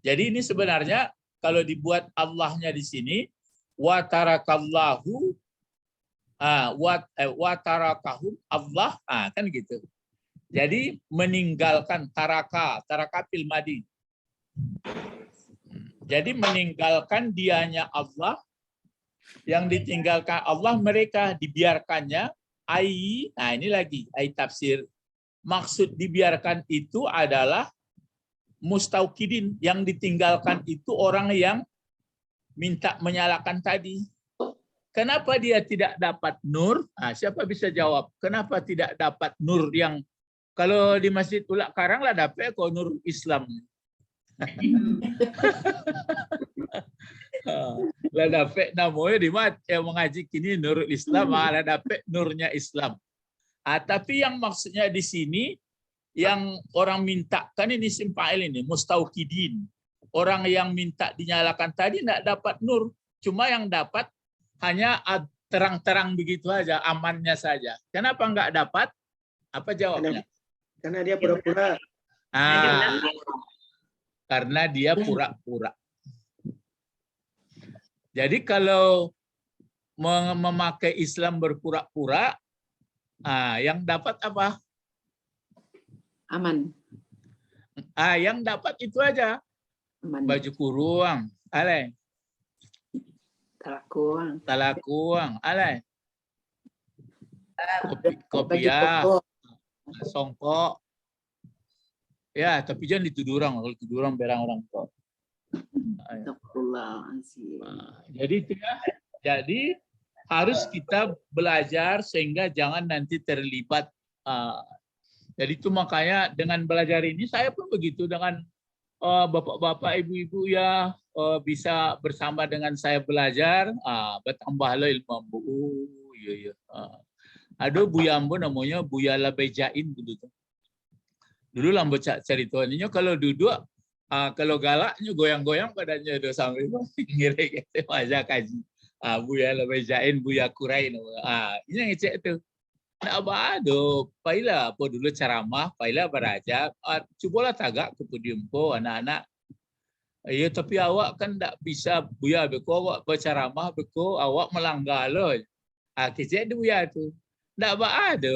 Speaker 1: Jadi ini sebenarnya kalau dibuat Allahnya di sini wa tarakallahu wa tarakahum Allah kan gitu. Jadi meninggalkan taraka fil madi. Jadi meninggalkan dianya Allah, yang ditinggalkan Allah mereka dibiarkannya ini lagi tafsir. Maksud dibiarkan itu adalah mustaukidin, yang ditinggalkan itu orang yang minta menyalakan tadi. Kenapa dia tidak dapat nur? Siapa bisa jawab? Kenapa tidak dapat nur yang kalau di Masjid Ulak Karang lah dapat kok nur Islam. Lah dapat namanya di mat yang mengaji kini nur Islam, lah dapat nurnya Islam. Tapi yang maksudnya di sini yang orang minta kan ini simpail ini mustaukidin. Orang yang minta dinyalakan tadi tidak dapat nur, cuma yang dapat hanya terang-terang begitu aja, amannya saja. Kenapa enggak dapat? Apa jawabnya?
Speaker 4: Karena dia pura-pura.
Speaker 1: Karena dia pura-pura. Jadi kalau memakai Islam berpura-pura, yang dapat apa?
Speaker 3: Aman.
Speaker 1: Yang dapat itu aja.
Speaker 3: Aman.
Speaker 1: Baju kurung, alay. Talakuang, alay. Kopiah, songkok. Ya, tapi jangan dituduh orang. Kalau dituduh orang berang orang tua. Jadi itu ya. Jadi harus kita belajar sehingga jangan nanti terlibat. Jadi itu makanya dengan belajar ini saya pun begitu dengan bapak-bapak, ibu-ibu ya bisa bersama dengan saya belajar. Bertambahlah ilmu ambu. Iya. Ada Buya Ambo namanya Buya Labejain dulu tuh. Dulu lambo ceritanya kalau duduk kalau galaknya goyang-goyang badannya udah sampai pinggir gitu aja kaji. Buya Labejain, Buya Kurain. Ini yang ngecek tuh. Nah, abado, paila po dulu ceramah, paila beraja, cobalah tagak ke podium po anak-anak. Iya, tapi awak kan tak bisa buya beko awak berceramah beko awak melanggar loh. Kecek tu buya tu. Tak ada.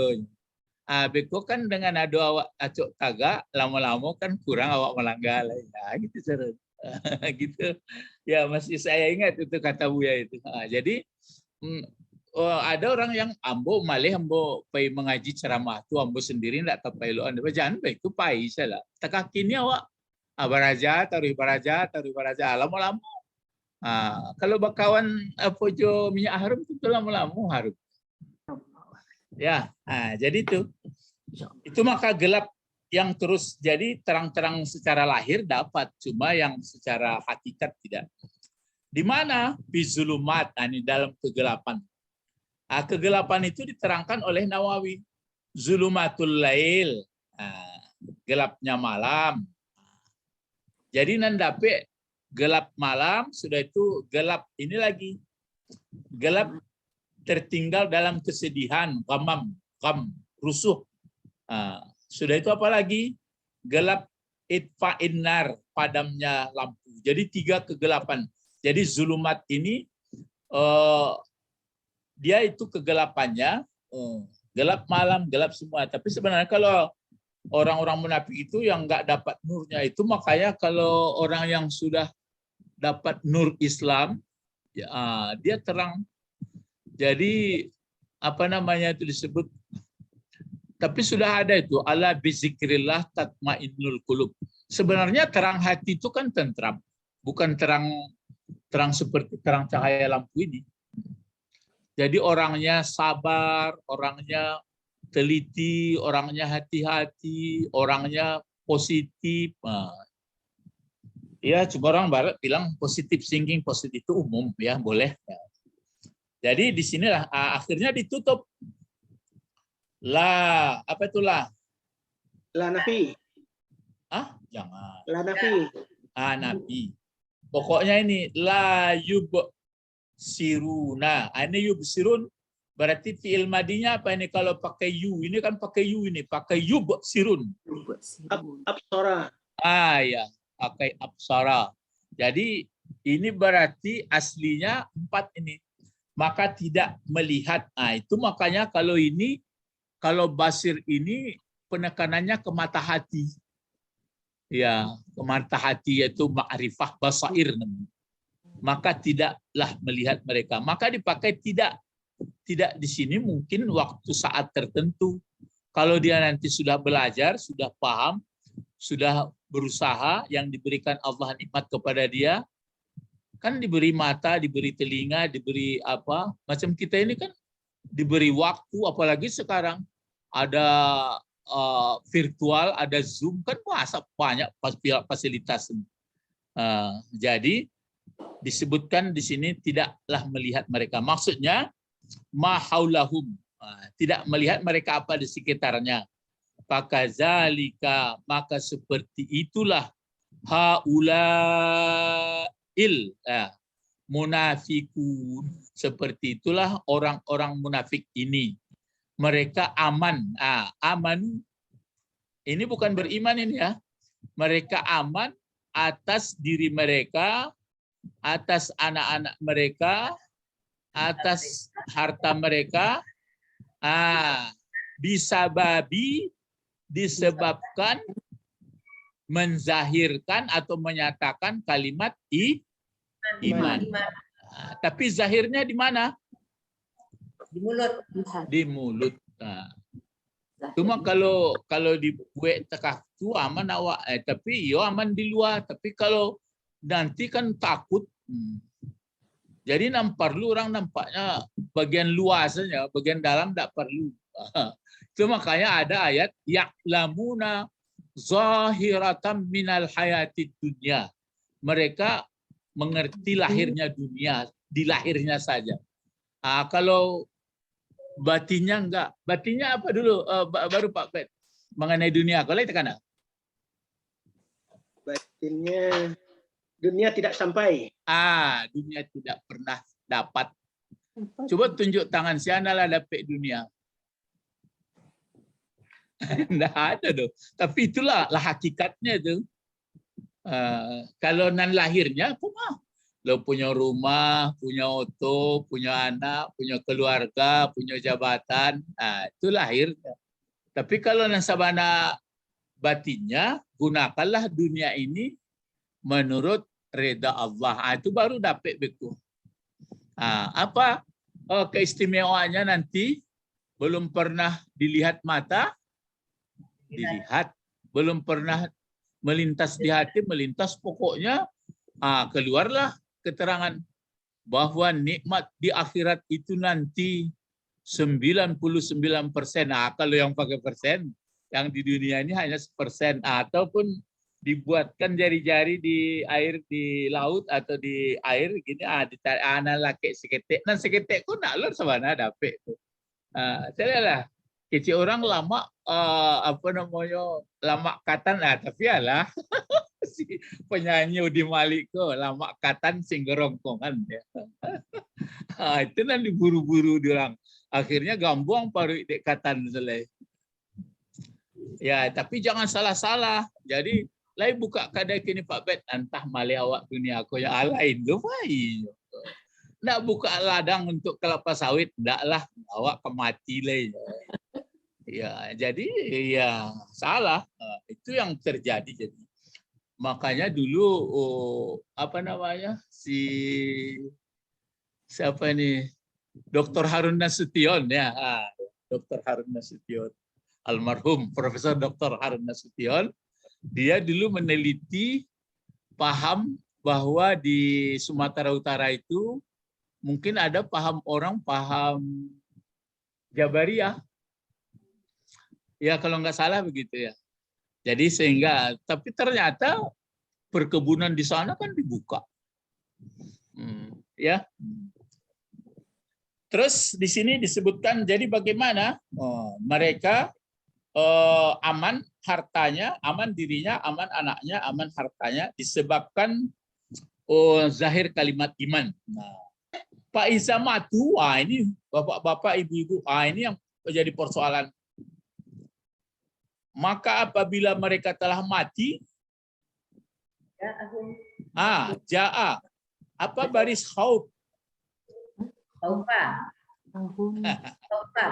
Speaker 1: Beko kan dengan ada awak acok tagak, lama-lama kan kurang awak melanggar lah. Gitu cara. Gitu. Ya masih saya ingat itu kata buya itu. Jadi ada orang yang ambo malih ambo pai mengaji ceramah tu ambo sendiri ndak tapai lo anda jangan baik tu pai salah takak kini awak baraja taruh baraja lama-lama kalau bakawan pojo minyak harum tu lama-lama harum ya jadi itu maka gelap yang terus jadi terang-terang secara lahir dapat cuma yang secara hakikat tidak di mana bizulumat ini dalam kegelapan. Kegelapan itu diterangkan oleh Nawawi. Zulumatul lail, gelapnya malam. Jadi nandape gelap malam, sudah itu gelap ini lagi. Gelap tertinggal dalam kesedihan, rusuh. Sudah itu apa lagi? Gelap itfa'in nar, padamnya lampu. Jadi 3 kegelapan. Jadi zulumat ini dia itu kegelapannya gelap malam, gelap semua. Tapi sebenarnya kalau orang-orang munafik itu yang nggak dapat nurnya itu makanya kalau orang yang sudah dapat nur Islam, ya, dia terang. Jadi apa namanya itu disebut. Tapi sudah ada itu ala bizikrillah tatmainnul qulub. Sebenarnya terang hati itu kan tentram, bukan terang terang seperti terang cahaya lampu ini. Jadi orangnya sabar, orangnya teliti, orangnya hati-hati, orangnya positif. Nah, ya, cuma orang Barat bilang positive thinking, positif itu umum, ya boleh. Jadi di sinilah akhirnya ditutup. La, apa itu la?
Speaker 4: La nafi.
Speaker 1: Jangan.
Speaker 4: La nafi.
Speaker 1: Nabi. Pokoknya ini la yub siruna. Ini yub sirun berarti fi'il madinya apa ini kalau pakai yu? Ini kan pakai yu ini, pakai yub sirun.
Speaker 4: Absara.
Speaker 1: Ya, pakai absara. Jadi ini berarti aslinya 4 ini. Maka tidak melihat. Itu makanya kalau ini, kalau basir ini penekanannya ke mata hati. Ya, ke mata hati yaitu ma'rifah basair. Maka tidaklah melihat mereka. Maka dipakai tidak. Tidak di sini mungkin waktu saat tertentu. Kalau dia nanti sudah belajar, sudah paham, sudah berusaha, yang diberikan Allah nikmat kepada dia, kan diberi mata, diberi telinga, diberi apa, macam kita ini kan diberi waktu, apalagi sekarang ada virtual, ada Zoom, kan masa banyak fasilitas. Jadi disebutkan di sini tidaklah melihat mereka. Maksudnya mahaulahum, tidak melihat mereka apa di sekitarnya. Fakazalika, maka seperti itulah haulail munafikun, seperti itulah orang-orang munafik ini. Mereka aman. Aman ini bukan beriman ini ya. Mereka aman atas diri mereka, atas anak-anak mereka, atas harta mereka. Bisa babi disebabkan menzahirkan atau menyatakan kalimat iman. Tapi zahirnya di mana?
Speaker 2: Di mulut.
Speaker 1: Di mulut. Cuma kalau dibuat tekah tu aman awak, tapi yo aman di luar. Tapi kalau nanti kan takut. Jadi perlu orang nampaknya bagian luar saja, bagian dalam tak perlu. Itu makanya ada ayat ya'lamuna zahiratan minal hayatid dunya. Mereka mengerti lahirnya dunia, di lahirnya saja. Kalau batinnya enggak. Batinnya apa dulu? Baru Pak Bet. Mengenai dunia. Kalau itu kan?
Speaker 4: Batinnya dunia tidak sampai.
Speaker 1: Dunia tidak pernah dapat. Coba tunjuk tangan siapa lah dapat dunia. Tidak ada tuh. Tapi itulah hakikatnya tuh. Kalau nan lahirnya, lo punya rumah, punya auto, punya anak, punya keluarga, punya jabatan, itu lahirnya. Tapi kalau nan sabana batinnya, gunakanlah dunia ini menurut reda Allah. Itu baru dapat beku. Apa keistimewaannya nanti? Belum pernah dilihat mata, dilihat. Belum pernah melintas di hati, melintas. Pokoknya keluarlah keterangan bahwa nikmat di akhirat itu nanti 99%. Kalau yang pakai persen, yang di dunia ini hanya 1%. Ataupun dibuatkan jari-jari di air, di laut atau di air gini, ditarik anak laki seketek, dan seketek pun nak lor sabana dapet tu. Saya lah kecil orang lama lama katan tapi alah si penyanyi Udi Malik ko lama katan singgerongkongan ya. Itu nanti buru-buru diorang. Akhirnya gambung paru dek katan selai. Ya, tapi jangan salah-salah. Jadi lai buka kadai kini Pak Bet, entah mali awak dunia aku yang alain tu pai. Nak buka ladang untuk kelapa sawit, ndaklah awak kemati lai. Ya, jadi ya salah. Itu yang terjadi jadi. Makanya dulu siapa ini? Dr. Harun Nasution ya. Dr. Harun Nasution. Almarhum Profesor Dr. Harun Nasution, dia dulu meneliti paham bahwa di Sumatera Utara itu mungkin ada orang paham Jabariyah. Ya kalau nggak salah begitu ya. Jadi sehingga, tapi ternyata perkebunan di sana kan dibuka. Ya. Terus di sini disebutkan jadi bagaimana mereka aman hartanya, aman dirinya, aman anaknya, aman hartanya disebabkan zahir kalimat iman. Nah, Pak Isa matu, ini bapak-bapak, ibu-ibu, ini yang menjadi persoalan. Maka apabila mereka telah mati, ja'a, apa baris khauf?
Speaker 2: Taufa. Taufa.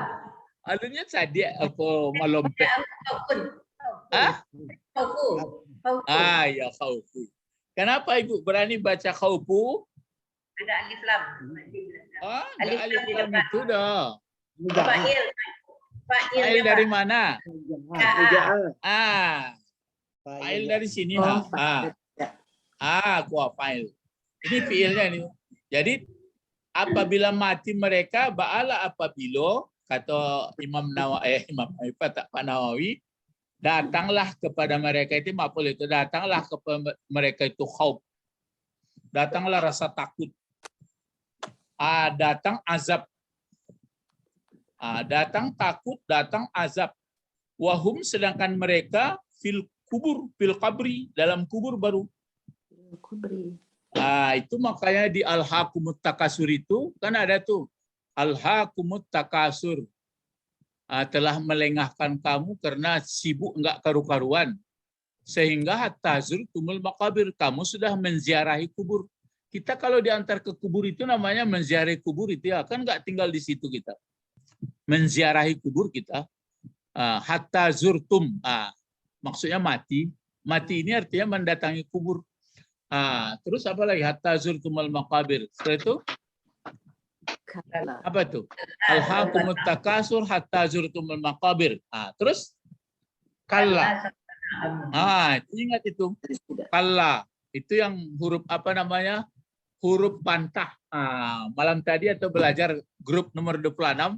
Speaker 1: Alunya tadi apa malompet?
Speaker 2: Khaufu.
Speaker 1: Ya khaufu. Kenapa Ibu berani baca khaufu?
Speaker 2: Ada alif lam.
Speaker 1: Alif lam itu dah.
Speaker 2: Fa'il.
Speaker 1: Fa'il dari mana?
Speaker 4: Ja'a.
Speaker 1: Fa'il dari sini. Kuah fa'il. Ini fiilnya ini. Jadi apabila mati mereka, ba'ala apabila, kata Imam Nawawi, Pak Nawawi, datanglah kepada mereka itu, datanglah kepada mereka itu khauf. Datanglah rasa takut. Datang azab. Datang takut, datang azab. Wahum sedangkan mereka fil qabri, dalam kubur baru. Itu makanya di Alhaakumut Takasur itu kan ada tuh Alhaakumut Takasur, telah melengahkan kamu karena sibuk enggak karu-karuan sehingga hatta zurtumul maqabir, kamu sudah menziarahi kubur. Kita kalau diantar ke kubur itu namanya menziarahi kubur itu ya, kan enggak tinggal di situ kita. Menziarahi kubur kita. Hatta zurtum, maksudnya mati. Mati ini artinya mendatangi kubur. Terus apa lagi? Hatta zurtumul maqabir. Setelah itu apa itu? Alhaakumut takasur hatta zurtumul maqabir. Terus kalla. Itu ingat itu. Kalla. Itu yang huruf apa namanya? Huruf pantah. Malam tadi atau belajar grup nomor 26,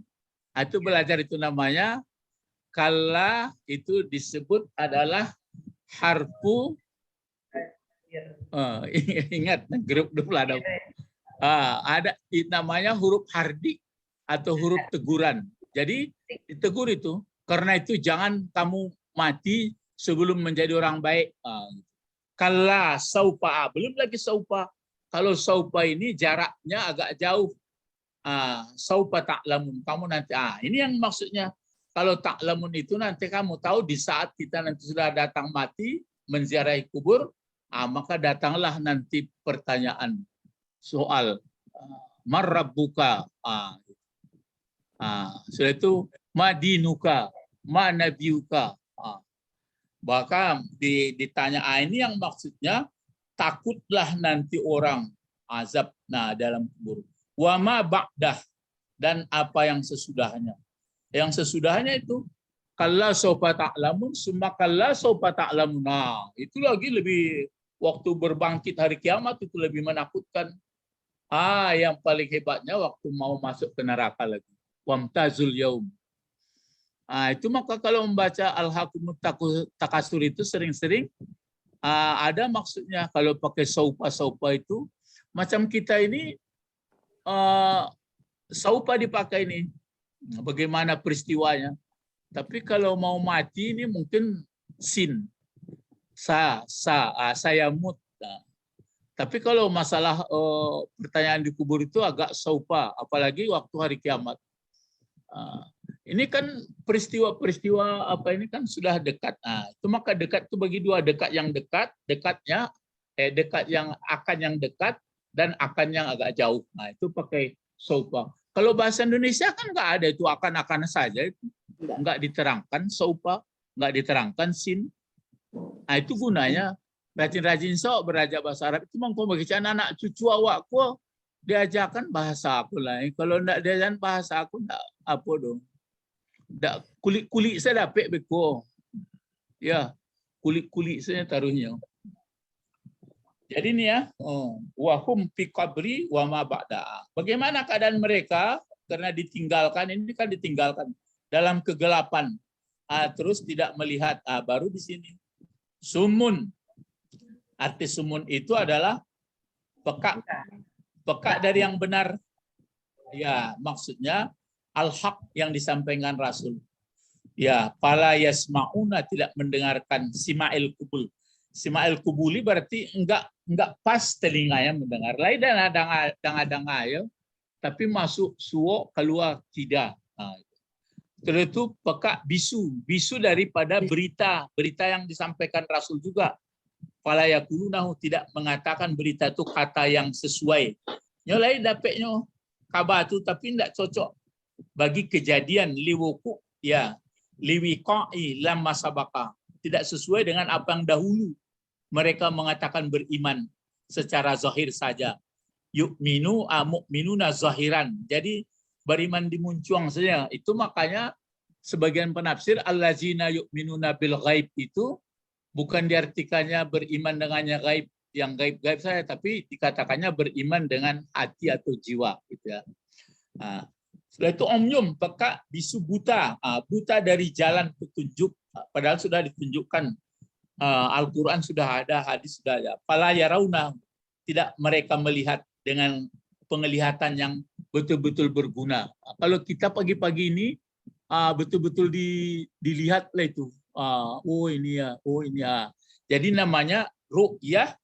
Speaker 1: itu belajar itu namanya kalla, itu disebut adalah harfu. Ingat grup 26. Ada namanya huruf hardi atau huruf teguran. Jadi ditegur itu, karena itu jangan kamu mati sebelum menjadi orang baik. Kalla saupa, belum lagi saupa. Kalau saupa ini jaraknya agak jauh. Saupa ta'lamun, kamu nanti. Ini yang maksudnya. Kalau ta'lamun itu nanti kamu tahu di saat kita nanti sudah datang mati menziarahi kubur, maka datanglah nanti pertanyaan soal marrabbuka. Setelah itu madinuka, manabiuka. Bahkan ditanya ini yang maksudnya takutlah nanti orang azab dalam kubur. Wa ma ba'dah, dan apa yang sesudahnya. Yang sesudahnya itu kalla saufa ta'lamun summa kalla saufa ta'lamun. Itu lagi lebih, waktu berbangkit hari kiamat itu lebih menakutkan. Yang paling hebatnya waktu mau masuk ke neraka lagi. Wamtazul yaum. Itu maka kalau membaca Alhaakumut Takasur itu sering-sering ada maksudnya. Kalau pakai saupa itu macam kita ini saupa dipakai ini. Bagaimana peristiwanya? Tapi kalau mau mati ini mungkin sin, saya mut. Tapi kalau masalah pertanyaan di kubur itu agak saupa, apalagi waktu hari kiamat. Ini kan peristiwa-peristiwa apa ini kan sudah dekat. Itu maka dekat itu bagi dua, dekat yang dekat, dekat yang dekat dan akan yang agak jauh. Itu pakai saupa. Kalau bahasa Indonesia kan nggak ada itu, akan saja itu. Nggak diterangkan saupa, nggak diterangkan sin. Itu gunanya rajin-rajin sok belajar bahasa Arab itu mengko bagi anak cucu awakku diajarkan bahasa aku lah. Kalau nggak diajarkan bahasa aku nggak apa dong. Nggak kulit saya dapat beko. Ya, kulit saya taruhnya. Jadi ini ya, wahum fi qabri wa ma ba'da. Bagaimana keadaan mereka karena ditinggalkan, ini kan ditinggalkan dalam kegelapan. Terus tidak melihat. Baru di sini. Sumun. Arti sumun itu adalah peka. Peka dari yang benar. Ya, maksudnya al-haq yang disampaikan Rasul. Ya, pala yasma'una, tidak mendengarkan sima'il kubul. Sima'il kubuli berarti enggak pas telinganya mendengar. Lain dan ada ngayo, tapi masuk suwo keluar tidak. Terus itu peka bisu daripada berita yang disampaikan Rasul juga. Pala yakulunahu, tidak mengatakan berita itu kata yang sesuai. Nyolai dapetnya kabar itu tapi tidak cocok bagi kejadian liwuku ya liwiqai lamma sabaka, tidak sesuai dengan apa yang dahulu mereka mengatakan beriman secara zahir saja. Mu'minuna zahiran, jadi beriman dimuncuang saja. Itu makanya sebagian penafsir allazina yu'minuna bil ghaib itu bukan diartikannya beriman dengannya gaib, yang gaib-gaib saya, tapi dikatakannya beriman dengan hati atau jiwa gitu ya. Setelah itu omyum, peka bisu buta, buta dari jalan petunjuk, padahal sudah ditunjukkan. Al-Quran sudah ada, hadis sudah ada. Fala yarauna, tidak mereka melihat dengan penglihatan yang betul-betul berguna. Kalau kita pagi-pagi ini betul-betul dilihat lah itu. Oh ini ya, oh ini ya. Jadi namanya ru'yah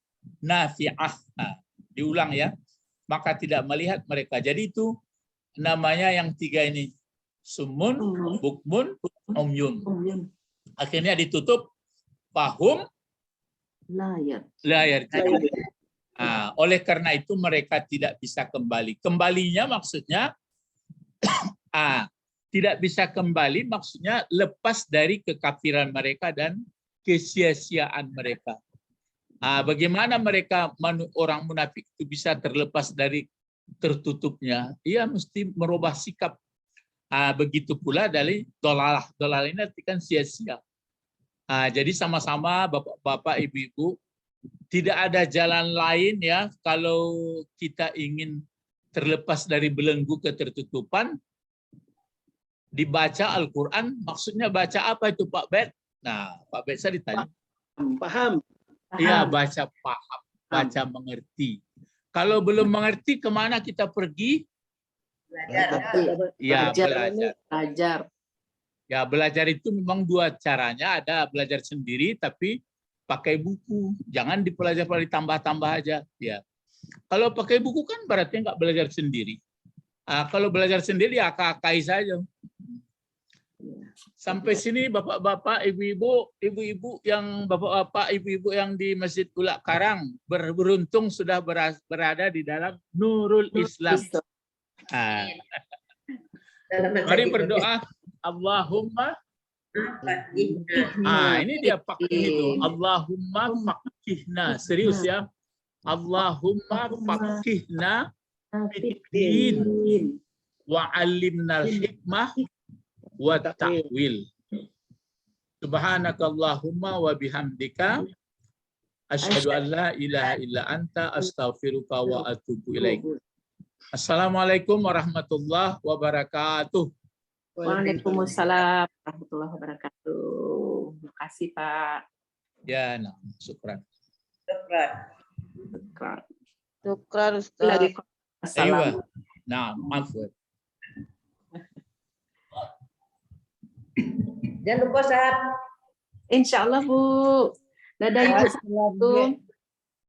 Speaker 1: nafi'ah. Diulang ya. Maka tidak melihat mereka. Jadi itu namanya yang tiga ini. Sumun, bukmun, umyun. Akhirnya ditutup. Fahum layar. Oleh karena itu mereka tidak bisa kembali. Kembalinya maksudnya tidak bisa kembali maksudnya lepas dari kekafiran mereka dan kesia-siaan mereka. Bagaimana mereka orang munafik itu bisa terlepas dari tertutupnya? Ia mesti merubah sikap. Begitu pula dari dolalah. Dolalah ini artikan sia-sia. Jadi sama-sama bapak-bapak, ibu-ibu, tidak ada jalan lain ya kalau kita ingin terlepas dari belenggu ketertutupan. Dibaca Al-Quran, maksudnya baca apa itu Pak Bet? Nah, Pak Bet saya ditanya.
Speaker 4: Paham.
Speaker 1: Iya, baca paham, baca mengerti. Kalau belum mengerti, kemana kita pergi? Ya,
Speaker 3: belajar.
Speaker 1: Ya, belajar itu memang dua caranya. Ada belajar sendiri, tapi pakai buku. Jangan dipelajari tambah-tambah aja. Ya. Kalau pakai buku kan berarti nggak belajar sendiri. Kalau belajar sendiri, ya kakai saja. Sampai sini bapak-bapak, ibu-ibu yang bapak-bapak, ibu-ibu yang di Masjid Ula Karang beruntung sudah berada di dalam Nurul Islam. Mari berdoa. Allahumma. Ini dia pakai itu. Allahumma faqihna. Serius ya. Allahumma faqihna fiddin wa 'allimnal hikmah wa ta'wil. Subhanakallahumma wa bihamdika asyhadu an la ilaha illa anta astaghfiruka wa atubu ilaik. Assalamualaikum warahmatullahi wabarakatuh.
Speaker 3: Waalaikumsalam warahmatullahi wabarakatuh. Terima kasih Pak.
Speaker 1: Ya, nah, syukran.
Speaker 5: Syukran Ustaz.
Speaker 3: Assalamualaikum.
Speaker 1: Nah, maaf.
Speaker 2: Jangan lupa Ustaz.
Speaker 3: Insya Allah Bu. Dadah Ibu. Assalamualaikum.